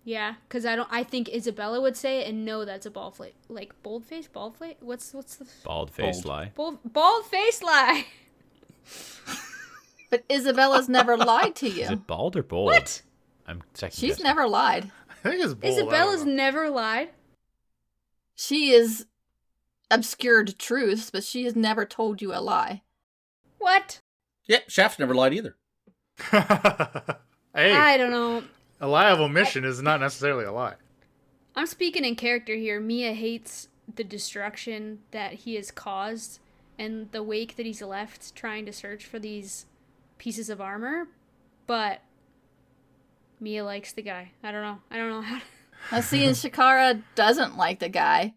yeah, because I think Isabella would say it and know that's a bold-faced what's the Bald-faced Bold. lie. bald-faced lie. But Isabella's never lied to you. Is it bald or bold? What? I'm second She's guessing. never lied. I think it's bold. Isabella's I don't know. never lied. She is obscured truths, but she has never told you a lie. What? Yep, Shaft's never lied either. Hey, I don't know. a lie of omission is not necessarily a lie. I'm speaking in character here. Mia hates the destruction that he has caused and the wake that he's left trying to search for these pieces of armor, but Mia likes the guy. I don't know how. Now, seeing Shakara doesn't like the guy,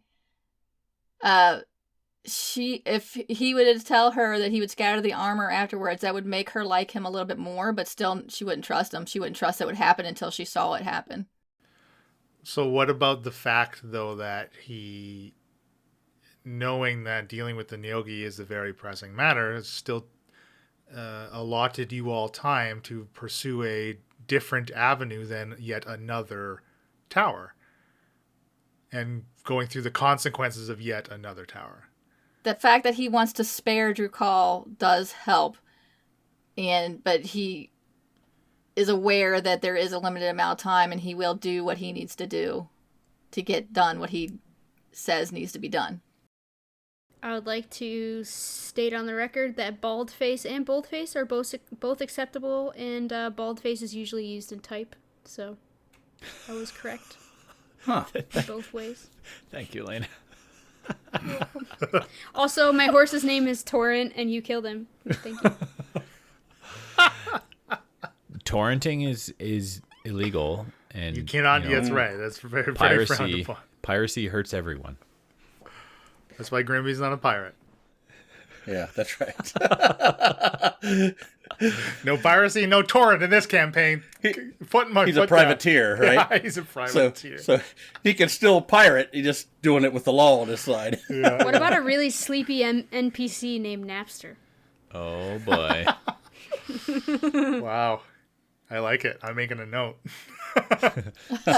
if he would tell her that he would scatter the armor afterwards, that would make her like him a little bit more, but still she wouldn't trust him. She wouldn't trust it would happen until she saw it happen. So what about the fact, though, that he, knowing that dealing with the Neogi is a very pressing matter, has still allotted you all time to pursue a different avenue than yet another tower, and going through the consequences of yet another tower? The fact that he wants to spare Drukal does help, but he is aware that there is a limited amount of time, and he will do what he needs to do to get done what he says needs to be done. I would like to state on the record that bald face and boldface are both acceptable, and baldface is usually used in type, so I was correct. Huh. In both ways. Thank you, Elena. Also, my horse's name is Torrent, and you killed him. Thank you. Torrenting is illegal, and You cannot. That's right. That's very, very frowned piracy. upon. Piracy hurts everyone. That's why Grimby's not a pirate. Yeah, that's right. No piracy, no torrent in this campaign. He's Foot a privateer, down. right? Yeah, he's a privateer. So he can still pirate. He's just doing it with the law on his side. Yeah. What about a really sleepy NPC named Napster? Oh boy. Wow. I like it. I'm making a note.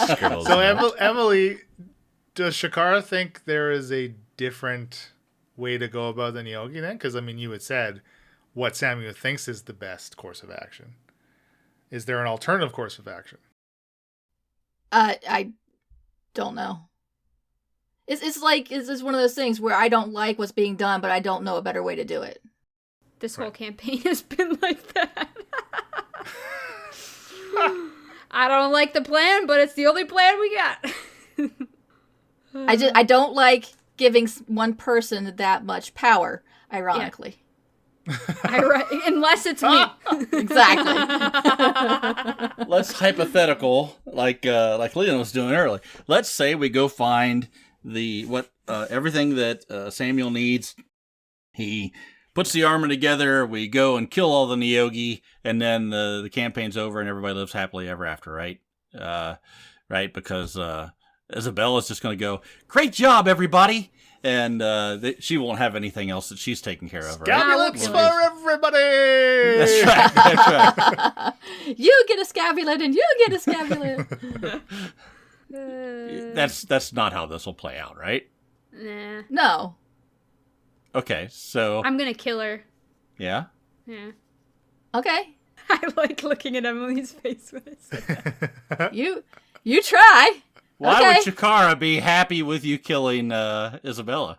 Scribbles So note. Emily, does Shakara think there is a different way to go about the Neogi then? Because, I mean, you had said what Samuel thinks is the best course of action. Is there an alternative course of action? I don't know. It's one of those things where I don't like what's being done, but I don't know a better way to do it. This whole campaign has been like that. I don't like the plan, but it's the only plan we got. I don't like giving one person that much power, ironically. Unless it's me. Exactly. Let's hypothetical, like Leon was doing earlier. Let's say we go find everything that Samuel needs. He puts the armor together. We go and kill all the Neogi, and then the campaign's over, and everybody lives happily ever after. Right? Right? Because Isabella's just going to go, "Great job, everybody." And she won't have anything else that she's taking care of, right? Scabulets for everybody! That's right. That's right. You get a scabulet, and you get a scabulet. That's not how this will play out, right? Nah. No. Okay, so I'm gonna kill her. yeah. Yeah. Okay. I like looking at Emily's face when I say that. You try. Why Okay. would Shakara be happy with you killing Isabella?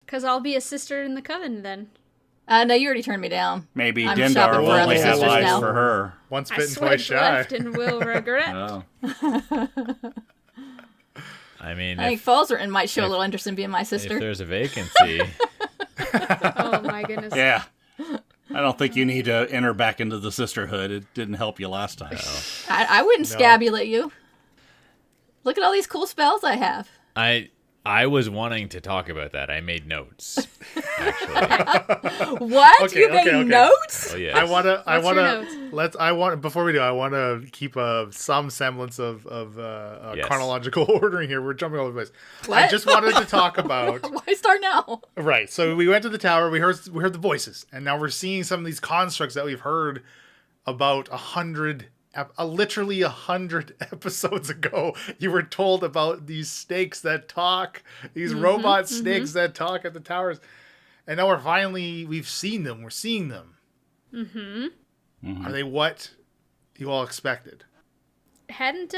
Because I'll be a sister in the coven then. No, you already turned me down. Maybe I'm Dindar shopping will for only other have sisters eyes now. for her. Once I bitten, twice swiped shy. left and will regret. Oh. I mean, I think Falzerton might show a little interest in being my if sister. there's a vacancy, Oh my goodness. Yeah. I don't think you need to enter back into the sisterhood. It didn't help you last time. I wouldn't No. scabulate you. Look at all these cool spells I have. I was wanting to talk about that. I made notes, actually. What? Okay, You made okay. notes? Oh yes. I want before we do, I want to keep some semblance of Yes. chronological ordering here. We're jumping all over the place. I What? just wanted to talk about Why start now? right. So we went to the tower. We heard the voices, and now we're seeing some of these constructs that we've heard about literally 100 episodes ago. You were told about these snakes that talk, these robot snakes that talk at the towers, and now we've seen them. We're seeing them. Mm-hmm. Are they what you all expected? Hadn't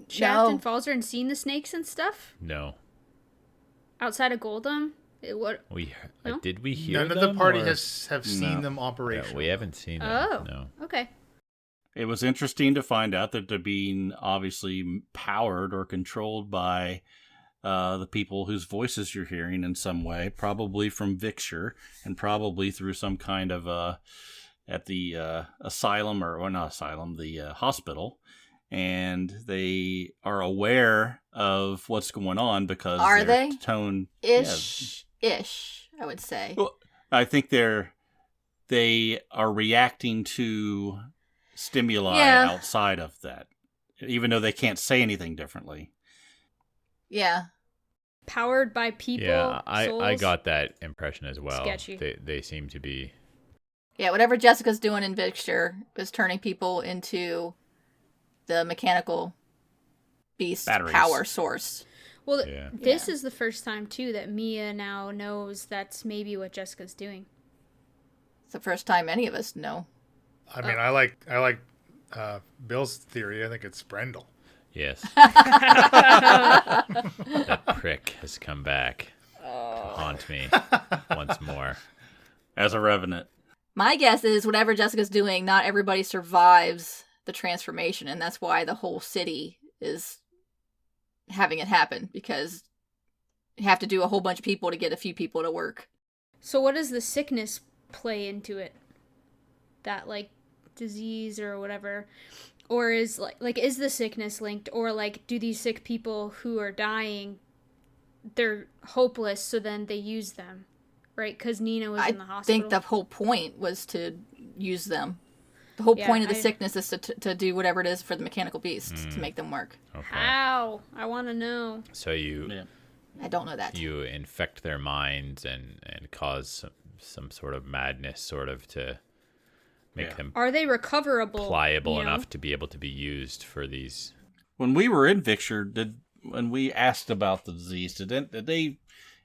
Shaft No. and Falzer seen the snakes and stuff No. outside of Goldum? No? Did we hear None of them, the party or- have seen them operational. Yeah, we haven't seen them. Oh. No. Okay. It was interesting to find out that they're being obviously powered or controlled by the people whose voices you're hearing in some way, probably from Vixture and probably through some kind of at the asylum or not asylum, the hospital. and they are aware of what's going on because Are their they? tone Ish, I would say. Well, I think they are reacting to stimuli Yeah. outside of that, even though they can't say anything differently. Yeah. Powered by people. Yeah, I souls. got that impression as well. Sketchy. They seem to be. Yeah, whatever Jessica's doing in Victor is turning people into the mechanical beast Batteries. power source. Well, Yeah. this is the first time, too, that Mia now knows that's maybe what Jessica's doing. It's the first time any of us know. I mean, I like Bill's theory. I think it's Brendel. Yes. That prick has come back to haunt me once more. As a revenant. My guess is whatever Jessica's doing, not everybody survives the transformation, and that's why the whole city is having it happen, because you have to do a whole bunch of people to get a few people to work. So what does the sickness play into it? That, like, disease or whatever? Or is, like is the sickness linked? Or, like, do these sick people who are dying, they're hopeless, so then they use them? Right? Because Nina was in the I hospital. think the whole point was to use them. The whole Yeah, point of the I- sickness is to do whatever it is for the mechanical beast, to make them work. Okay. How? I want to know. So you Yeah. I don't know that. you infect their minds and cause some sort of madness, sort of, to make Yeah. them Are they recoverable? pliable you know? enough to be able to be used for these. When we were in Victor, when we asked about the disease, did they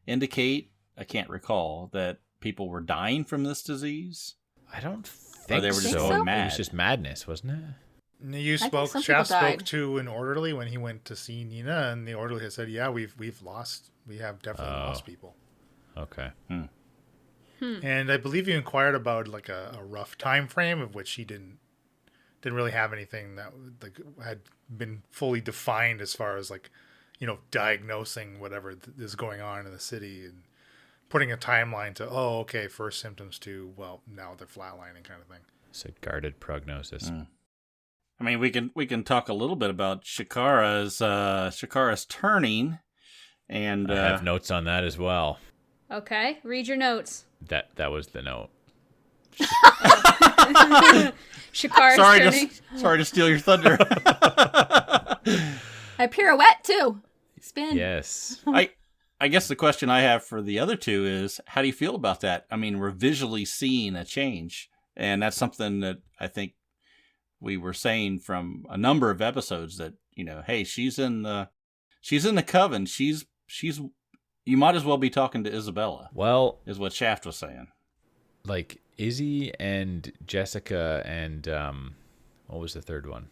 indicate, I can't recall, that people were dying from this disease? I don't think they were just so. going It mad? was just madness, wasn't it? You think spoke. some Shaft people spoke died. to an orderly when he went to see Nina, and the orderly had said, "Yeah, we have definitely lost people." Okay. And I believe you inquired about like a rough time frame of which he didn't really have anything that like had been fully defined as far as like, diagnosing whatever is going on in the city and putting a timeline to, okay, first symptoms to, well, now they're flatlining kind of thing. So guarded prognosis. I mean, we can talk a little bit about Shakara's turning, and I have notes on that as well. Okay, read your notes. That was the note. Shakara's turning. sorry to steal your thunder. I pirouette too. Spin. Yes. I guess the question I have for the other two is, how do you feel about that? I mean, we're visually seeing a change, and that's something that I think we were saying from a number of episodes that, hey, she's in the coven. She's you might as well be talking to Isabella, Well, is what Shaft was saying. like Izzy and Jessica and what was the third one?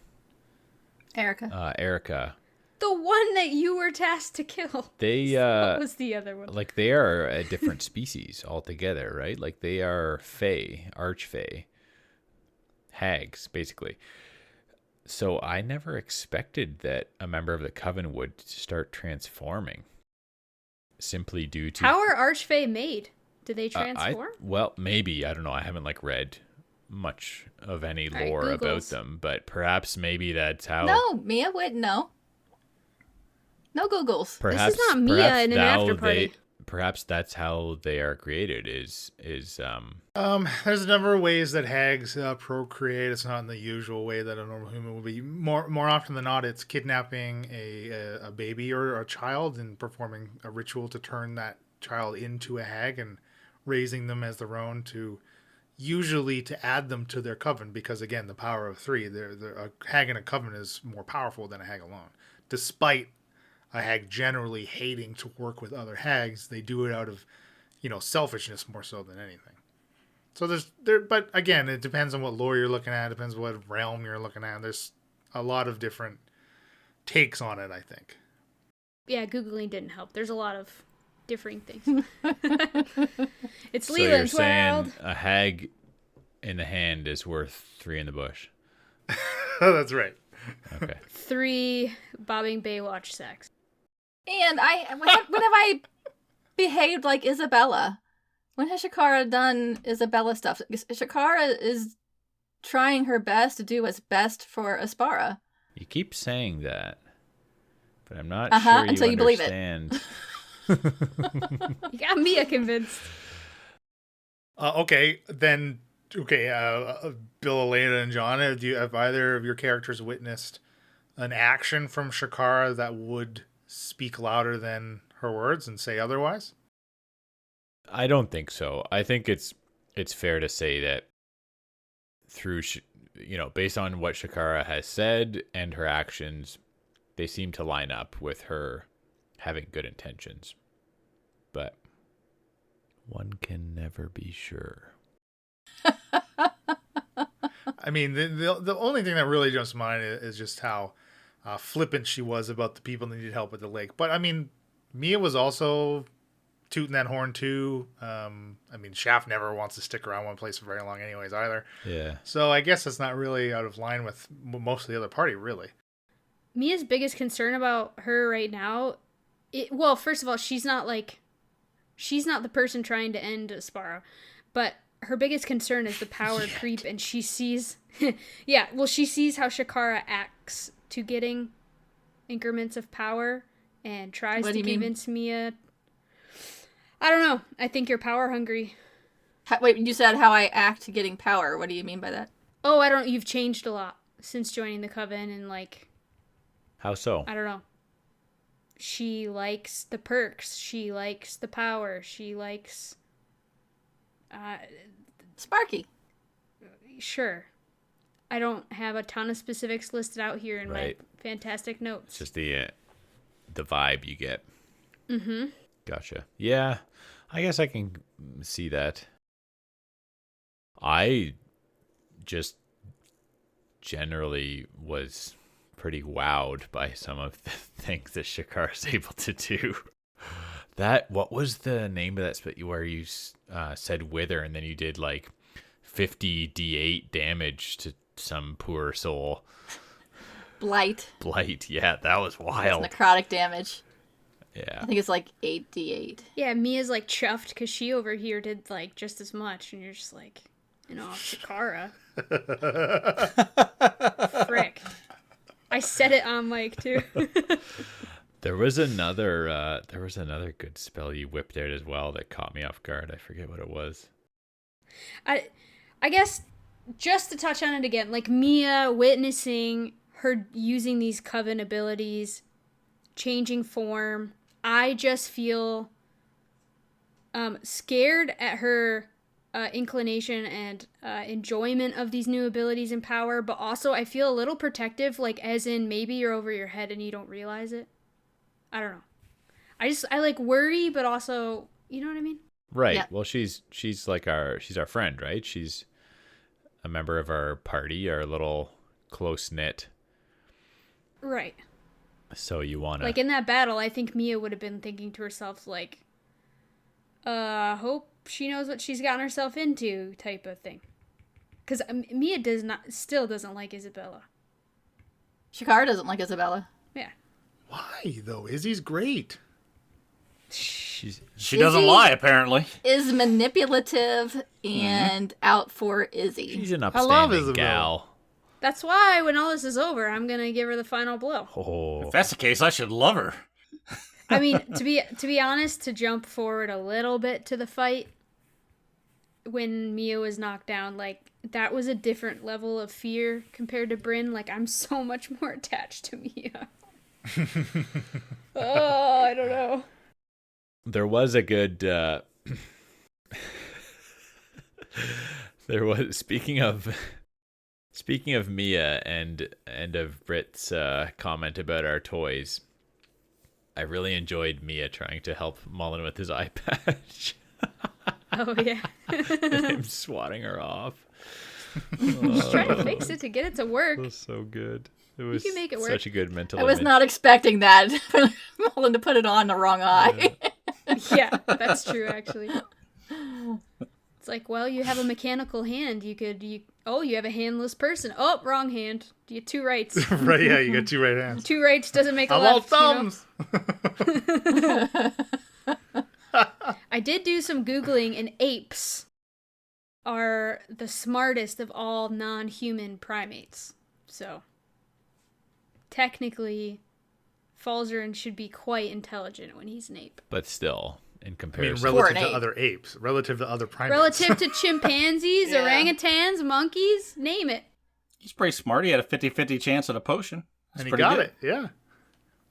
Erica. Erica. The one that you were tasked to kill. They What was the other one? like they are a different species altogether, right? Like they are fae, archfae, hags, basically. So I never expected that a member of the coven would start transforming, simply due to How are Archfey made? Do they I- transform? well, maybe, I don't know. I haven't read much of any All right, lore about Googles. them, but perhaps maybe that's how. No, Mia wouldn't know. No Googles. Perhaps This is not Mia perhaps in an thou after party. Perhaps that's how they are created. Is There's a number of ways that hags procreate. It's not in the usual way that a normal human would be. More often than not, it's kidnapping a baby or a child and performing a ritual to turn that child into a hag and raising them as their own, to usually to add them to their coven, because again, the power of three. A hag in a coven is more powerful than a hag alone. Despite a hag generally hating to work with other hags, they do it out of, selfishness more so than anything. So but again, it depends on what lore you're looking at. It depends what realm you're looking at. There's a lot of different takes on it, I think. Yeah, Googling didn't help. There's a lot of differing things. It's so you're Leland's saying World. a hag in the hand is worth 3 in the bush. That's right. Okay. 3 bobbing Baywatch sex. And when have I behaved like Isabella? When has Shakara done Isabella stuff? Shakara is trying her best to do what's best for Aspara. You keep saying that, but I'm not sure you until you believe it. understand. You got Mia convinced. Okay, then. Okay, Bill, Elena, and John, have either of your characters witnessed an action from Shakara that would speak louder than her words and say otherwise? I don't think so. I think it's fair to say that through, based on what Shakara has said and her actions, they seem to line up with her having good intentions. But one can never be sure. I mean, the only thing that really jumps to mind is just how flippant she was about the people that needed help at the lake. But I mean, Mia was also tooting that horn too. I mean, Shaft never wants to stick around one place for very long anyways either. Yeah. So I guess it's not really out of line with most of the other party, really. Mia's biggest concern about her right now, first of all, she's not the person trying to end Aspara, but her biggest concern is the power creep, and she sees, she sees how Shakara acts to getting increments of power and tries to convince Mia. I don't know. I think you're power hungry. Wait, you said how I act getting power. What do you mean by that? Oh, you've changed a lot since joining the Coven, and How so? I don't know. She likes the perks. She likes the power. She likes... Sparky. Sure. I don't have a ton of specifics listed out here in my fantastic notes. It's just the vibe you get. Mm-hmm. Gotcha. Yeah, I guess I can see that. I just generally was pretty wowed by some of the things that Shakar is able to do. What was the name of that spell where you said wither and then you did 50 d8 damage to some poor soul? Blight, yeah, that was wild. It's necrotic damage. Yeah. I think it's 8d8. Yeah, Mia's chuffed because she over here did just as much, and you're just Shakara. Frick. I said it on mic too. There was another good spell you whipped out as well that caught me off guard. I forget what it was. I guess just to touch on it again, Mia witnessing her using these coven abilities, changing form, I just feel scared at her inclination and enjoyment of these new abilities and power, but also I feel a little protective, as in maybe you're over your head and you don't realize it. I don't know. I worry, but also, you know what I mean? Right. Yeah. Well, she's our friend, right? She's a member of our party, our little close knit. Right. So you want to... in that battle, I think Mia would have been thinking to herself, hope she knows what she's gotten herself into, type of thing. Because Mia still doesn't like Isabella. Shakara doesn't like Isabella. Yeah. Why, though? Izzy's great. She doesn't lie, apparently. Is manipulative and out for Izzy. She's an love upstanding Isabella. gal. That's why when all this is over, I'm going to give her the final blow. Oh. If that's the case, I should love her. I mean, to be honest, to jump forward a little bit to the fight, when Mia was knocked down, that was a different level of fear compared to Bryn. I'm so much more attached to Mia. Oh, I don't know. There was a good... there was... Speaking of Mia and of Britt's comment about our toys, I really enjoyed Mia trying to help Mullen with his eye patch. Oh, yeah. And him swatting her off. Just trying to fix it to get it to work. It was so good. It was can make it work. such a good mental I was image. not expecting that. Mullen to put it on the wrong eye. Yeah, that's true, actually. It's you have a mechanical hand. You have a handless person. Oh, wrong hand. You have two rights. Right, yeah, you got two right hands. Two rights doesn't make a I'm all left. thumbs. I did do some Googling, and apes are the smartest of all non-human primates. So, technically, Falzarin should be quite intelligent when he's an ape. But still, in I mean, comparison. relative Or to an ape. other apes, relative to other primates. Relative to chimpanzees, Yeah. orangutans, monkeys, name it. He's pretty smart. He had a 50-50 chance at a potion. That's and he pretty got good. it. Yeah.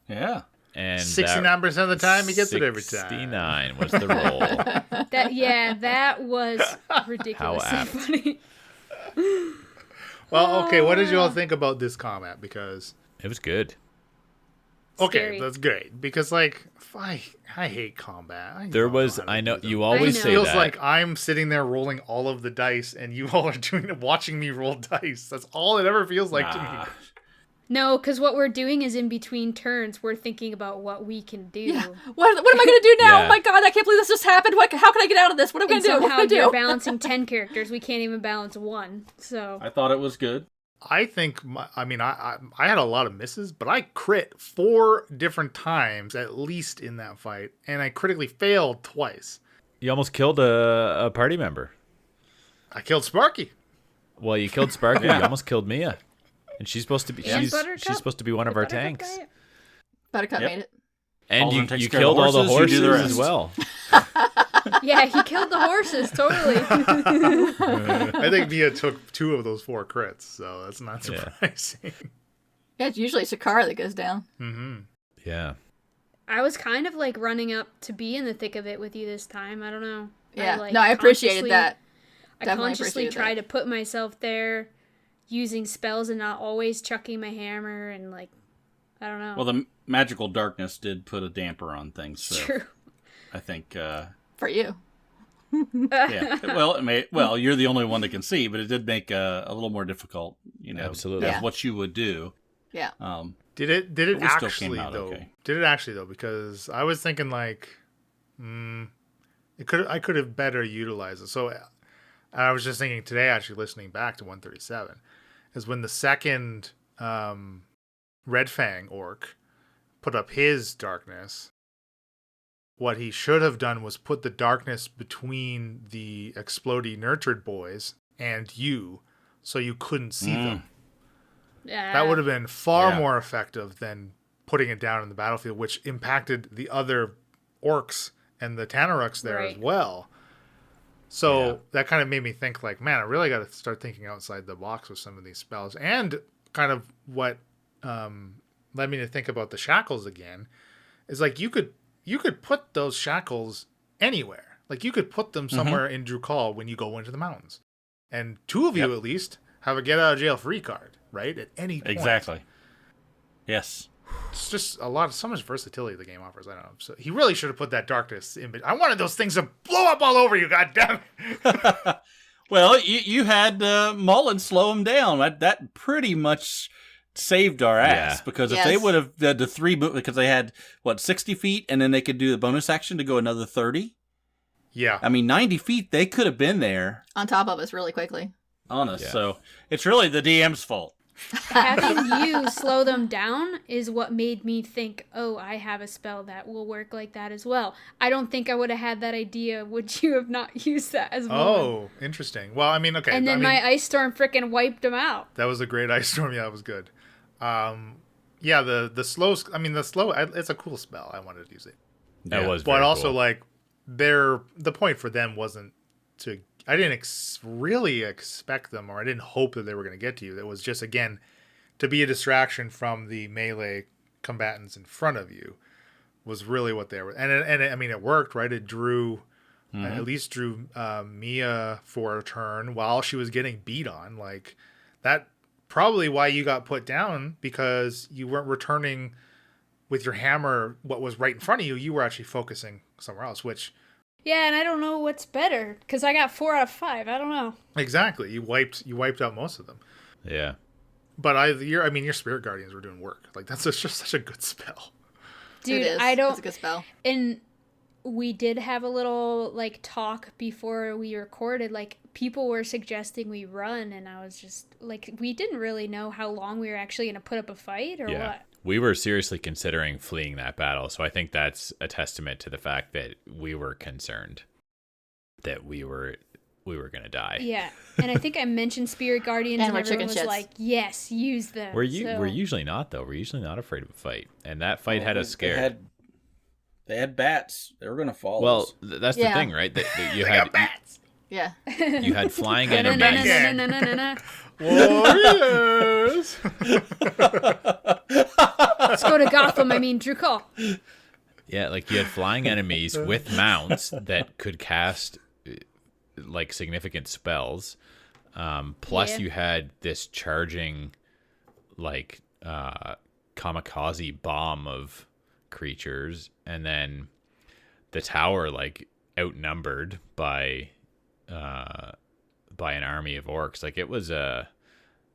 Yeah. And 69% of the time, he gets it every time. 69 was the roll. That was ridiculously apt. funny. Well, okay, what did you all think about this comment? Because It was good. okay, Scary. that's great. Because like, I hate combat. There was, I know, you always know. say feels that. like I'm sitting there rolling all of the dice, and you all are watching me roll dice. That's all it ever feels like to me. No, because what we're doing is in between turns, we're thinking about what we can do. Yeah. What am I going to do now? Yeah. Oh my god, I can't believe this just happened. How can I get out of this? What am I And going to do? What somehow am I you're going to do? balancing 10 characters. We can't even balance one. So I thought it was good. I think, I had a lot of misses, but I crit 4 different times at least in that fight, and I critically failed twice. You almost killed a party member. I killed Sparky. Well, you killed Sparky. Yeah. You almost killed Mia. And she's supposed to be And she's Buttercup. supposed to be one of our Buttercup tanks. guy? Buttercup Yep. made it. And Falzarin takes you care of the killed all the horses, you do horses the as rest. well. Yeah, he killed the horses, totally. I think Mia took 2 of those 4 crits, so that's not Yeah. surprising. Yeah, it's usually Sakara that goes down. Yeah. I was kind of like running up to be in the thick of it with you this time. I don't know. Yeah. like, I appreciated consciously- that. I Definitely consciously appreciated try that. to put myself there using spells and not always chucking my hammer and like, I don't know. Well, the magical darkness did put a damper on things. So True. I think, For you. yeah. Well, you're the only one that can see, but it did make a little more difficult. You know, Absolutely. that's Yeah. what you would do. Yeah. Did it But we still came actually out though? okay. Did it actually though? Because I was thinking like, I could have better utilized it. So I was just thinking today, actually listening back to 137, is when the second Red Fang orc put up his darkness. What he should have done was put the darkness between the explodey nurtured boys and you, so you couldn't see them. Yeah. That would have been far Yeah. more effective than putting it down in the battlefield, which impacted the other orcs and the Tanaruks there as Right. well. So Yeah. that kind of made me think like, man, I really got to start thinking outside the box with some of these spells. And kind of what led me to think about the shackles again is like you could put those shackles anywhere. Like you could put them somewhere in Drukal when you go into the mountains. And 2 of you Yep. at least have a get out of jail free card, right? At any point. Exactly. Yes. It's just so much versatility the game offers. I don't know. So he really should have put that darkness in. But I wanted those things to blow up all over you. God damn it! Well, you had Mullen slow him down. That pretty much saved our ass Yeah. because if Yes. they would have done the 3 because they had 60 feet, and then they could do the bonus action to go another 30. Yeah. I mean, 90 feet they could have been there On top of us really quickly. on us. Yeah. So it's really the DM's fault. Having you slow them down is what made me think, oh, I have a spell that will work like that as well. I don't think I would have had that idea would you have not used that as well. Oh, interesting. Well, I mean, okay. And then my ice storm frickin' wiped them out. that was a great ice storm. Yeah, it was good. Yeah, the slow. I mean, the slow. It's a cool spell. I wanted to use it. That Yeah. was But very also, cool. like, the point for them wasn't to. I didn't really expect them, or I didn't hope that they were going to get to you. It was just, again, to be a distraction from the melee combatants in front of you was really what they were. And I mean, it worked, right? It drew, at least drew Mia for a turn while she was getting beat on. Like, that probably why you got put down, because you weren't returning with your hammer what was right in front of you. You were actually focusing somewhere else, which Yeah, and I don't know what's better because I got 4 out of 5. I don't know. exactly you wiped out most of them. Yeah. But your spirit guardians were doing work. Like, that's just such a good spell. Dude, it is. I don't. It's a good spell. And we did have a little like talk before we recorded. Like people were suggesting we run, and I was just like, we didn't really know how long we were actually going to put up a fight or Yeah. what. We were seriously considering fleeing that battle, so I think that's a testament to the fact that we were concerned. That we we were gonna die. Yeah, and I think I mentioned Spirit Guardians, And and we're everyone chicken was shits. like, "Yes, use them." We're So- usually not though. We're usually not afraid of a fight, and that fight had us scared. They had bats. They were gonna follow Well, us. that's the Yeah. thing, right? That you They had got bats. Yeah. you had flying Na- na- na- enemies. na- na- na- na- na- na. Warriors. Let's go to Gotham. I mean, Drukal. Yeah, like you had flying enemies with mounts that could cast like significant spells. Plus, Yeah. you had this charging, like kamikaze bomb of creatures, and then the tower like outnumbered by an army of orcs. Like it was a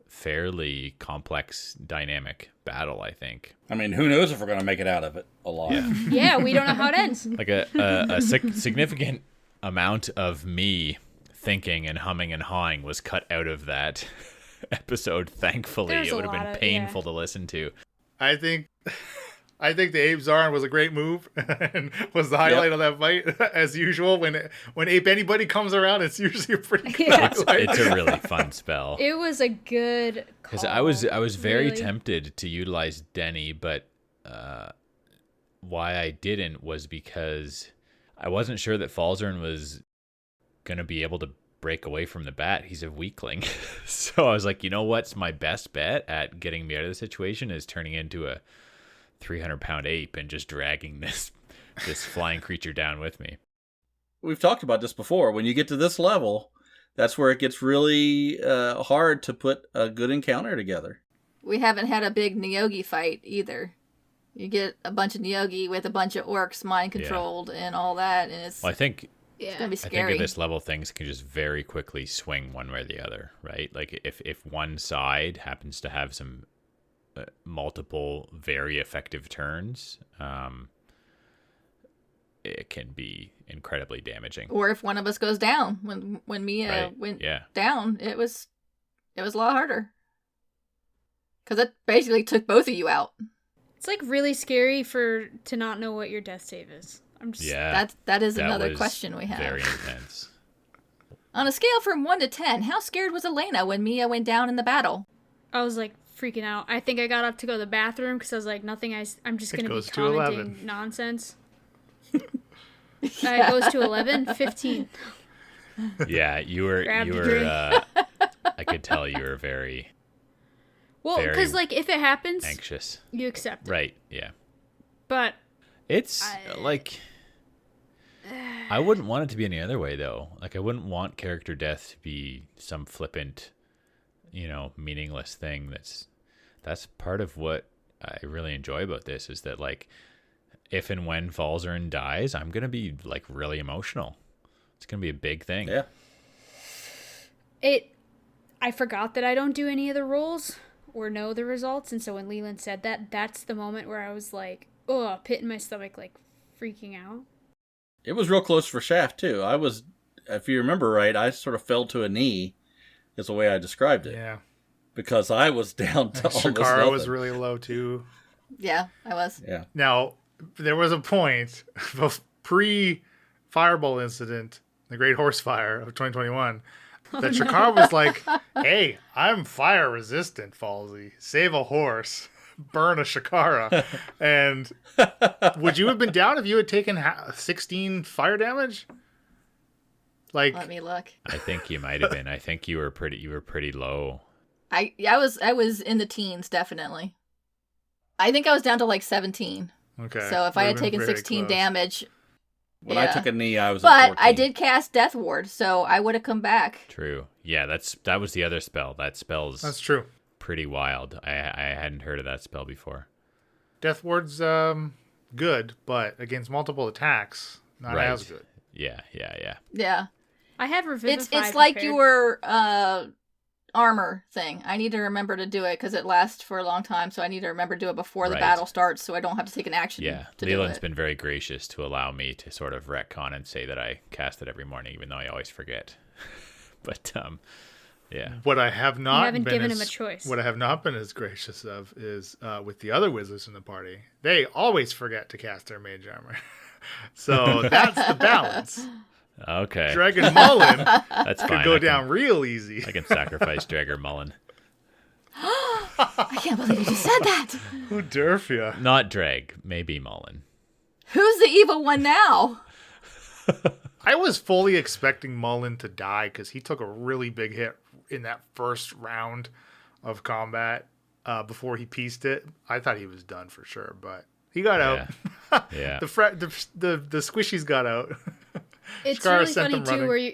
fairly complex, dynamic battle, I think. I mean, who knows if we're gonna make it out of it alive? Yeah, we don't know how it ends. Like a significant amount of me thinking and humming and hawing was cut out of that episode. Thankfully, There's it a would have lot been of- painful to listen to. I think the Ape Zarin was a great move and was the highlight of that fight. As usual, when Ape anybody comes around, it's usually a pretty good Yeah. highlight. It's a really fun spell. It was a good Because call. I was very really. tempted to utilize Denny, but why I didn't was because I wasn't sure that Falzern was gonna be able to break away from the bat. He's a weakling. So I was like, you know what's my best bet at getting me out of the situation is turning into a 300-pound ape and just dragging this flying creature down with me. We've talked about this before. When you get to this level, that's where it gets really hard to put a good encounter together. We haven't had a big Neogi fight either. You get a bunch of Neogi with a bunch of orcs mind controlled and all that, and it's Well, I think gonna Yeah. be I think scary. at this level things can just very quickly swing one way or the other, right? Like if one side happens to have some multiple very effective turns, it can be incredibly damaging. Or if one of us goes down. When Mia Right, went yeah. down, it was a lot harder. Because it basically took both of you out. It's like really scary to not know what your death save is. I'm just Yeah, That is that another was question we have. Very intense. On a scale from 1 to 10, how scared was Elena when Mia went down in the battle? I was like freaking out. I think I got up to go to the bathroom because I was like, I'm just It gonna be goes to commenting 11. nonsense. It goes to 11, 15. Yeah, you were Grab the drink. I could tell you were very Well, Very because like if it happens, anxious. you accept it. Right, yeah. But It's like I wouldn't want it to be any other way though. Like I wouldn't want character death to be some flippant, meaningless thing. That's part of what I really enjoy about this is that like if and when Falzern dies, I'm gonna be like really emotional. It's gonna be a big thing. Yeah. I forgot that I don't do any of the rolls or know the results, and so when Leland said that, that's the moment where I was like, oh, pit in my stomach, like freaking out. It was real close for Shaft, too. I was, if you remember right, I sort of fell to a knee, is the way I described it. Yeah. Because I was down to almost Shakara nothing. was really low too. Yeah, I was. Yeah. Now, there was a point pre-fireball incident, the Great Horse Fire of 2021, that Shakara was like, hey, I'm fire resistant, Falsey. Save a horse. Burn a Shakara. And would you have been down if you had taken 16 fire damage? Like, Let me look. I think you might have been. I think you were pretty low. I was in the teens, definitely. I think I was down to like 17. okay. So if I had Would've been taken very 16 close. damage, When I took a knee, I was at but 14. I did cast Death Ward, so I would have come back. True. Yeah, that was the other spell. That spell's That's true. pretty wild. I hadn't heard of that spell before. Death Ward's good, but against multiple attacks, not Right. as good. Yeah. Yeah. I have Revivify It's like prepared. your armor thing. I need to remember to do it because it lasts for a long time, so I need to remember to do it before the Right. battle starts so I don't have to take an action Yeah. to do Leland's it. been very gracious to allow me to sort of retcon and say that I cast it every morning, even though I always forget. But yeah. What I have not haven't been given as, him a choice. What I have not been as gracious of is with the other wizards in the party. They always forget to cast their mage armor. So that's the balance. Okay. Dragon Mullen That's could fine. go down real easy. I can sacrifice Dragon Mullen. I can't believe you just said that. Who derf ya? Not Drag, maybe Mullen. Who's the evil one now? I was fully expecting Mullen to die because he took a really big hit in that first round of combat before he pieced it. I thought he was done for sure, but he got out. Yeah. The squishies got out. It's Shakara really sent funny them too, running. where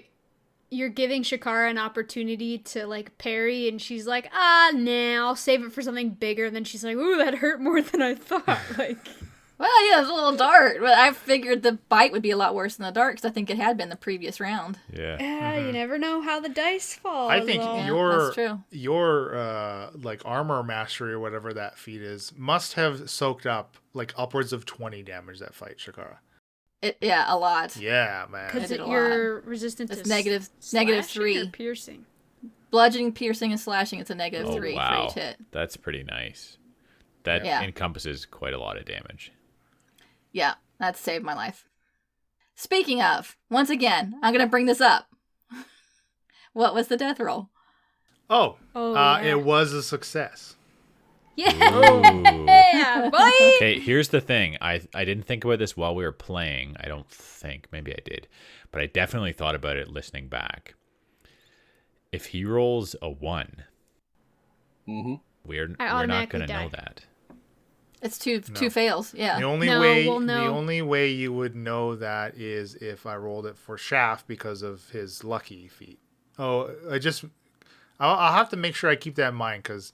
you're giving Shakara an opportunity to like parry, and she's like, nah, I'll save it for something bigger. And then she's like, ooh, that hurt more than I thought. Like, Well, yeah, it's a little dart, but I figured the bite would be a lot worse than the dart because I think it had been the previous round. Yeah. you never know how the dice fall. I think though. that's true. your like armor mastery or whatever that feat is must have soaked up like upwards of 20 damage that fight, Shakara. Yeah, a lot. Yeah, man. Because I did a you're resistant It's to negative slashing or 3. piercing. Bludgeoning, piercing, and slashing. It's a negative Oh, 3 wow. for each hit. That's pretty nice. That Yeah. encompasses quite a lot of damage. Yeah, that saved my life. Speaking of, once again, I'm gonna bring this up. What was the death roll? Oh, Yeah. it was a success. Yeah, Ooh. yeah, boy. Okay, here's the thing. I didn't think about this while we were playing. I don't think. Maybe I did. But I definitely thought about it listening back. If he rolls a 1, we're not automatically going to know die. that. It's two fails. Yeah. The only No, way we'll know. the only way you would know that is if I rolled it for Shaft because of his lucky feat. Oh, I'll have to make sure I keep that in mind because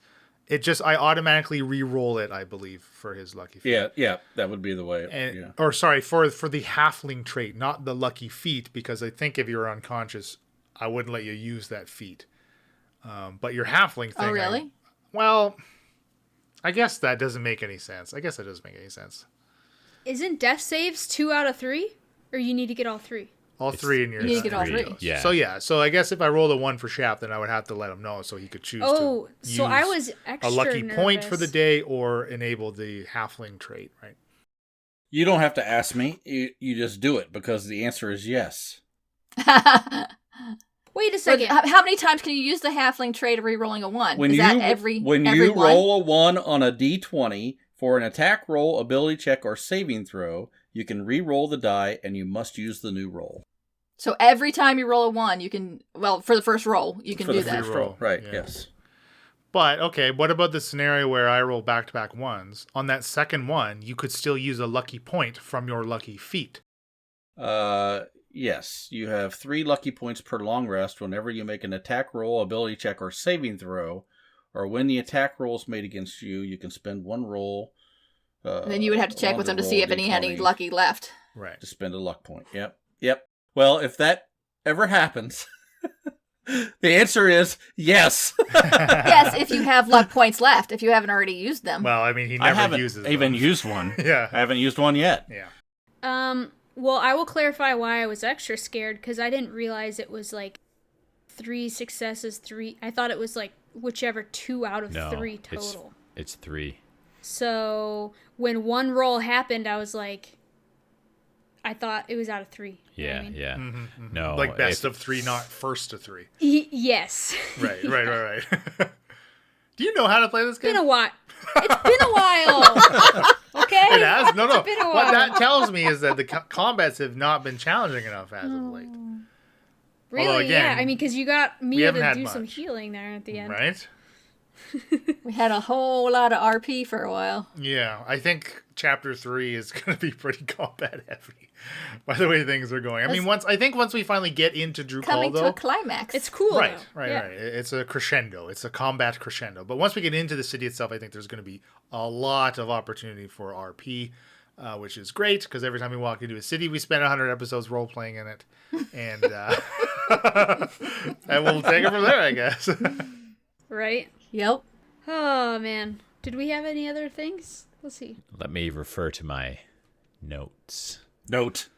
I automatically re-roll it, I believe, for his lucky feat. Yeah, that would be the way. And, Or sorry, for the halfling trait, not the lucky feat, because I think if you're unconscious, I wouldn't let you use that feat. But your halfling thing. Oh, really? I guess that doesn't make any sense. Isn't death saves 2 out of 3? Or you need to get all 3? All 3 in your You need to get all 3. Yeah. So I guess if I rolled a 1 for Shaft, then I would have to let him know so he could choose to so I use was extra a lucky point nervous. for the day or enable the halfling trait, right? You don't have to ask me. You just do it because the answer is yes. Wait a second. How many times can you use the halfling trait of re-rolling a 1? When Is you that every when every you one? roll a 1 on a d20 for an attack roll, ability check, or saving throw, you can re-roll the die and you must use the new roll. So every time you roll a 1, you can, for the first roll, you can For do the that. first roll, right? Yeah. Yes. But, okay, what about the scenario where I roll back-to-back 1s? On that second one, you could still use a lucky point from your lucky feat. Yes. You have 3 lucky points per long rest whenever you make an attack roll, ability check, or saving throw, or when the attack roll is made against you, you can spend 1 roll. And then you would have to check on with the them to roll see if any had any d20 lucky left. Right. to spend a luck point. Yep. Well, if that ever happens, the answer is yes. Yes, if you have luck points left, if you haven't already used them. Well, I mean, he I never haven't uses even them. used one. Yeah. I haven't used one yet. Yeah. Well, I will clarify why I was extra scared, because I didn't realize it was like 3 successes, 3. I thought it was like whichever 2 out of 3 total. It's 3. So when 1 roll happened, I was like, I thought it was out of 3. You know Yeah, what I mean? yeah. Mm-hmm. No. Like best of 3, not first to 3. Yes. Right. Do you know how to play this game? It's been a while. It's been a while. Okay? It has? No. It's been a What while. that tells me is that the combats have not been challenging enough as of late. Really? Although, again, yeah. I mean, because you got we Mia haven't to had do some much. healing there at the end. Right? We had a whole lot of RP for a while. Yeah. I think chapter 3 is going to be pretty combat heavy by the way things are going. I mean, once we finally get into Drew Coming to Caldo, a climax. It's cool. Right. though. Yeah. It's a crescendo. It's a combat crescendo. But once we get into the city itself, I think there's going to be a lot of opportunity for RP, which is great because every time we walk into a city, we spend 100 episodes role playing in it, and and we'll take it from there, I guess. Right? Yep. Oh, man. Did we have any other things? Let's see. Let me refer to my notes. Note.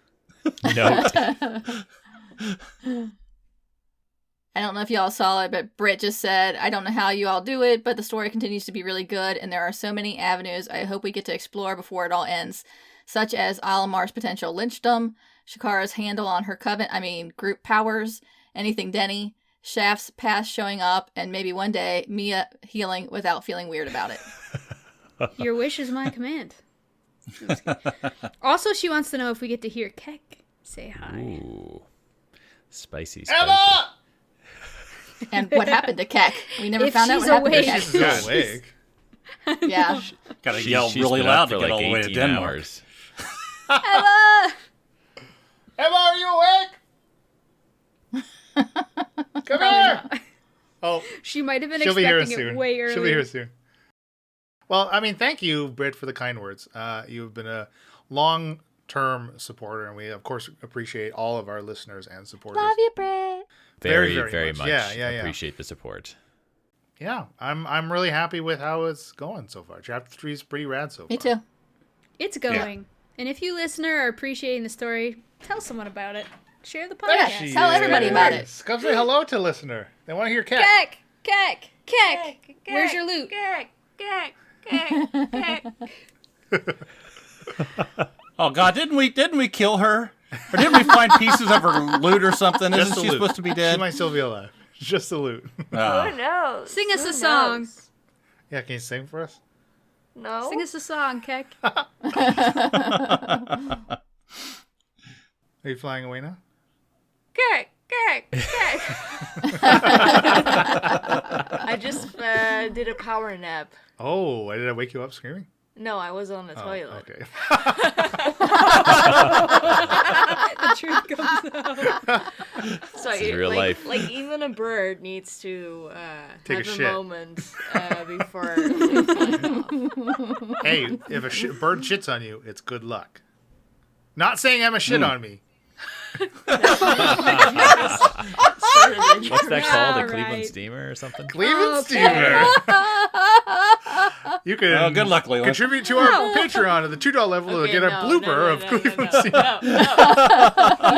Note. I don't know if y'all saw it, but Britt just said, I don't know how you all do it, but the story continues to be really good, and there are so many avenues I hope we get to explore before it all ends. such as Alamar's potential lynchdom, Shakara's handle on her group powers, anything Denny, Shaft's past showing up, and maybe one day Mia healing without feeling weird about it. Your wish is my command. Also, she wants to know if we get to hear Keck say hi. Ooh. Spicy. Emma! And what happened to Keck? We never found out she's what happened awake. to Keck. She's not awake. Yeah. Gotta She's yell really been loud up to for get like all the way to 18 Denmark. hours. Emma! Emma, are you awake? Come here! Oh, She might have been she'll be here expecting soon. it way earlier. She'll be here soon. Well, I mean, thank you, Britt, for the kind words. You've been a long-term supporter, and we, of course, appreciate all of our listeners and supporters. Love you, Brett. Very, Very very much. much. Yeah. Appreciate the support. Yeah, I'm really happy with how it's going so far. Chapter 3 is pretty rad so far. Me too. It's going. And if you listener are appreciating the story, tell someone about it. Share the There podcast. she tell everybody is. about it. Come say hello to listener. They want to hear Cat. Keck! Keck! Keck! Where's your loot? Oh God, didn't we kill her? Or didn't we find pieces of her loot or something? Just Isn't the she loot. supposed to be She dead? might still be alive. Just the loot. Oh. Who knows? Sing us Who a song. knows? Yeah, can you sing for us? No. Sing us a song, Keck. Are you flying away now? Gag. I just did a power nap. Oh, why did I wake you up screaming? No, I was on the Oh, toilet. okay. The truth comes out. So This is real life. Like even a bird needs to Take a have a shit. moment before flying off. Hey, if a bird shits on you, it's good luck. Not saying Emma shit on me. What's that called? A All Cleveland right. Steamer or something? Cleveland Okay. Steamer. You can Oh, good luck, Leland. contribute to our Patreon at the $2 level to Okay, get a no, blooper of no, Cleveland no, Steamer. no.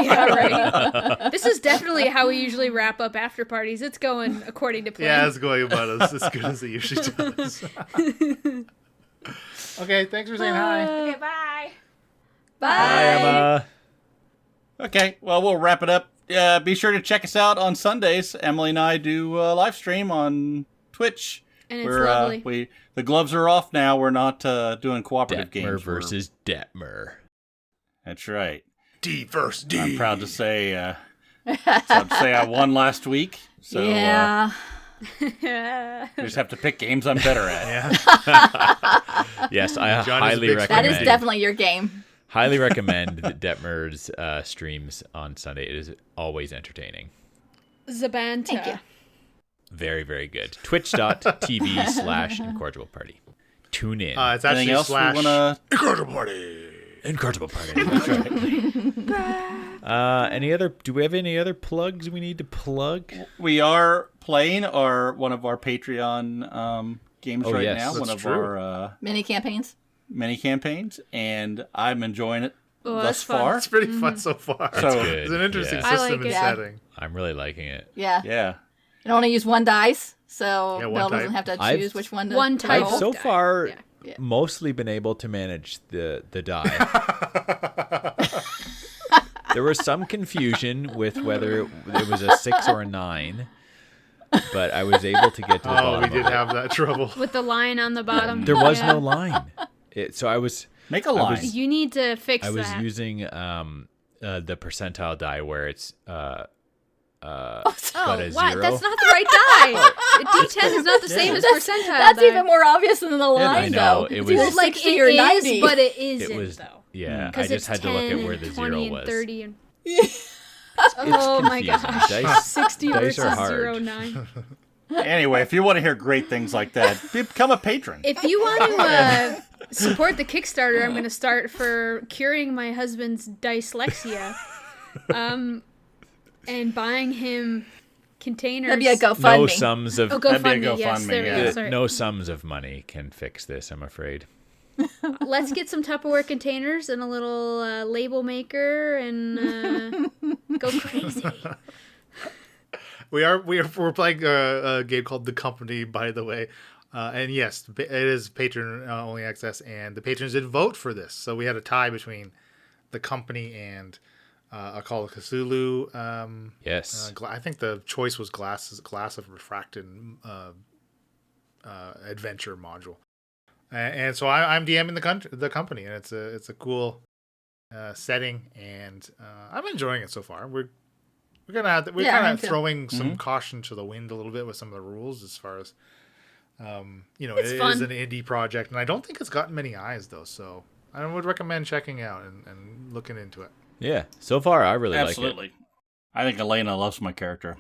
Yeah, right. This is definitely how we usually wrap up after parties. It's going according to plan. Yeah, it's going about as good as it usually does. Okay, thanks for saying hi. Okay, bye. Hi, Emma. Okay, well, we'll wrap it up. Be sure to check us out on Sundays. Emily and I do a live stream on Twitch. And it's lovely. The gloves are off now. We're not doing cooperative Detmer games. versus Detmer. That's right. D versus D. I'm proud to say I won last week. So Yeah. we just have to pick games I'm better at. Yeah. Yes, I John is a highly big recommend. That is definitely your game. Highly recommend Detmer's streams on Sunday. It is always entertaining. Zabanta. Thank you. Very, very good. Twitch.tv/Incorrigible Party. Tune in. It's Anything actually else we slash want to... Incorrigible Party. Incorrigible Party. That's right. Do we have any other plugs we need to plug? We are playing one of our Patreon games Oh, right yes. now. That's One of true. our Mini campaigns. mini campaigns, and I'm enjoying it Oh, thus that's fun. far. It's pretty fun so far. So- Good. It's an interesting Yeah. I system like and it. Yeah. setting. I'm really liking it. Yeah. Yeah. You only use one dice, so Yeah, one Bill type. doesn't have to choose I've- which one to One to type. roll. I've so die. far Yeah. mostly been able to manage the die. There was some confusion with whether it was a 6 or a 9, but I was able to get to the Oh, bottom we of did it. have that trouble. With the line on the bottom. There was Yeah. no line. So I was Make a line. You need to fix I was that. using the percentile die where it's got a what? 0. That's not the right die. A D10 is not the same as percentile. That's die. even more obvious than the line, I know. though. It It's was- either Well, like 60 it or is, 90. but it isn't It was though. yeah. I Because just had to look at where the 20 0 and was. 30 and It's oh my confusing. gosh. Dice, 60 dice versus are hard. 0, 9. Anyway, if you want to hear great things like that, become a patron. If you want to support the Kickstarter, I'm going to start for curing my husband's dyslexia, and buying him containers. That'd be a No GoFundMe. sums of That'd be a GoFundMe. Yes, GoFundMe, there we yeah. go. Sorry. no sums of money can fix this, I'm afraid. Let's get some Tupperware containers and a little label maker and go crazy. We're playing a game called The Company, by the way. And yes, it is patron only access, and the patrons did vote for this. So we had a tie between the company and a Call of Cthulhu. Yes. I think the choice was Glass of Refracted adventure module. And so I'm DMing the company, and it's a cool setting, and I'm enjoying it so far. We're kind of throwing some caution to the wind a little bit with some of the rules as far as it is an indie project, and I don't think it's gotten many eyes though. So I would recommend checking out and looking into it. Yeah. So far, I really Absolutely. like it. I think Elena loves my character.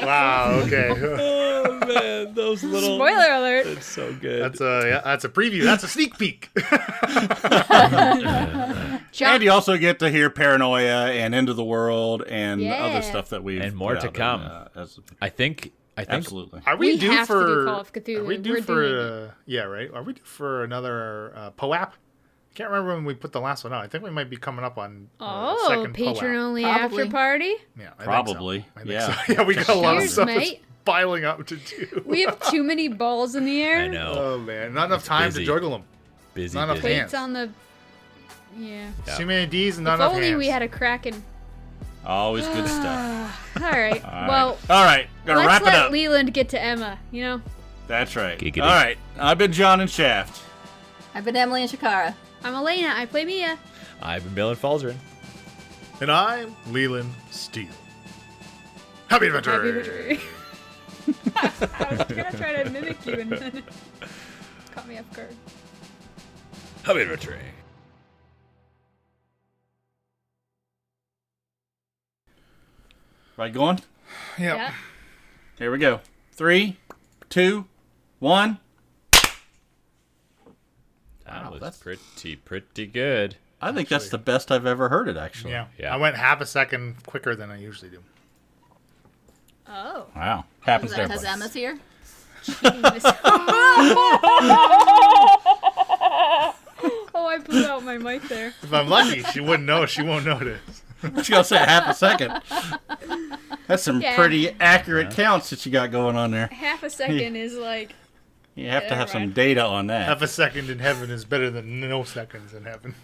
Wow. Okay. Oh man, those little Spoiler alert. It's so good. That's a preview. That's a sneak peek. John, And you also get to hear Paranoia and Into the World and Yeah. other stuff that we've And more put to out come. as- I think. absolutely. Are we, We due have to for? do Call of Cthulhu. Are we due We're for? doing Yeah, right. Are we due for another POAP? I can't remember when we put the last one out. I think we might be coming up on second patron POAP. only Probably. after party. Yeah, I Probably. Think so. I think Yeah. so. Yeah, we got a lot of Cheers, stuff mate. that's piling up to do. We have too many balls in the air. I know. Oh man, not enough time busy. to juggle them. Busy. not enough busy. hands. Plates on the. Yeah. Yeah. Too many D's and not If enough only hands. we had a Kraken. Always good stuff. All right. All right. Well, All right. Gonna let's wrap it let up. Leland get to Emma. You know. That's right. Giggity. All right. I've been John and Shaft. I've been Emily and Shakara. I'm Elena. I play Mia. I've been Bill and Falzarin. And I'm Leland Steele. Happy adventure. Happy victory. I was gonna try to mimic you and then it caught me off guard. Happy adventure. Right, going? Yep. Yeah. Here we go. 3, 2, 1. That Wow, was that's- pretty good. I think that's the best I've ever heard it, actually. Yeah. Yeah. I went half a second quicker than I usually do. Oh. Wow. Happens to Because everybody. Emma's here. Oh, I blew out my mic there. If I'm lucky, she wouldn't know. She won't notice. She's going to say half a second. That's some Yeah. pretty accurate counts that you got going on there. Half a second is like. You have to Yeah, have some right. data on that. Half a second in heaven is better than no seconds in heaven.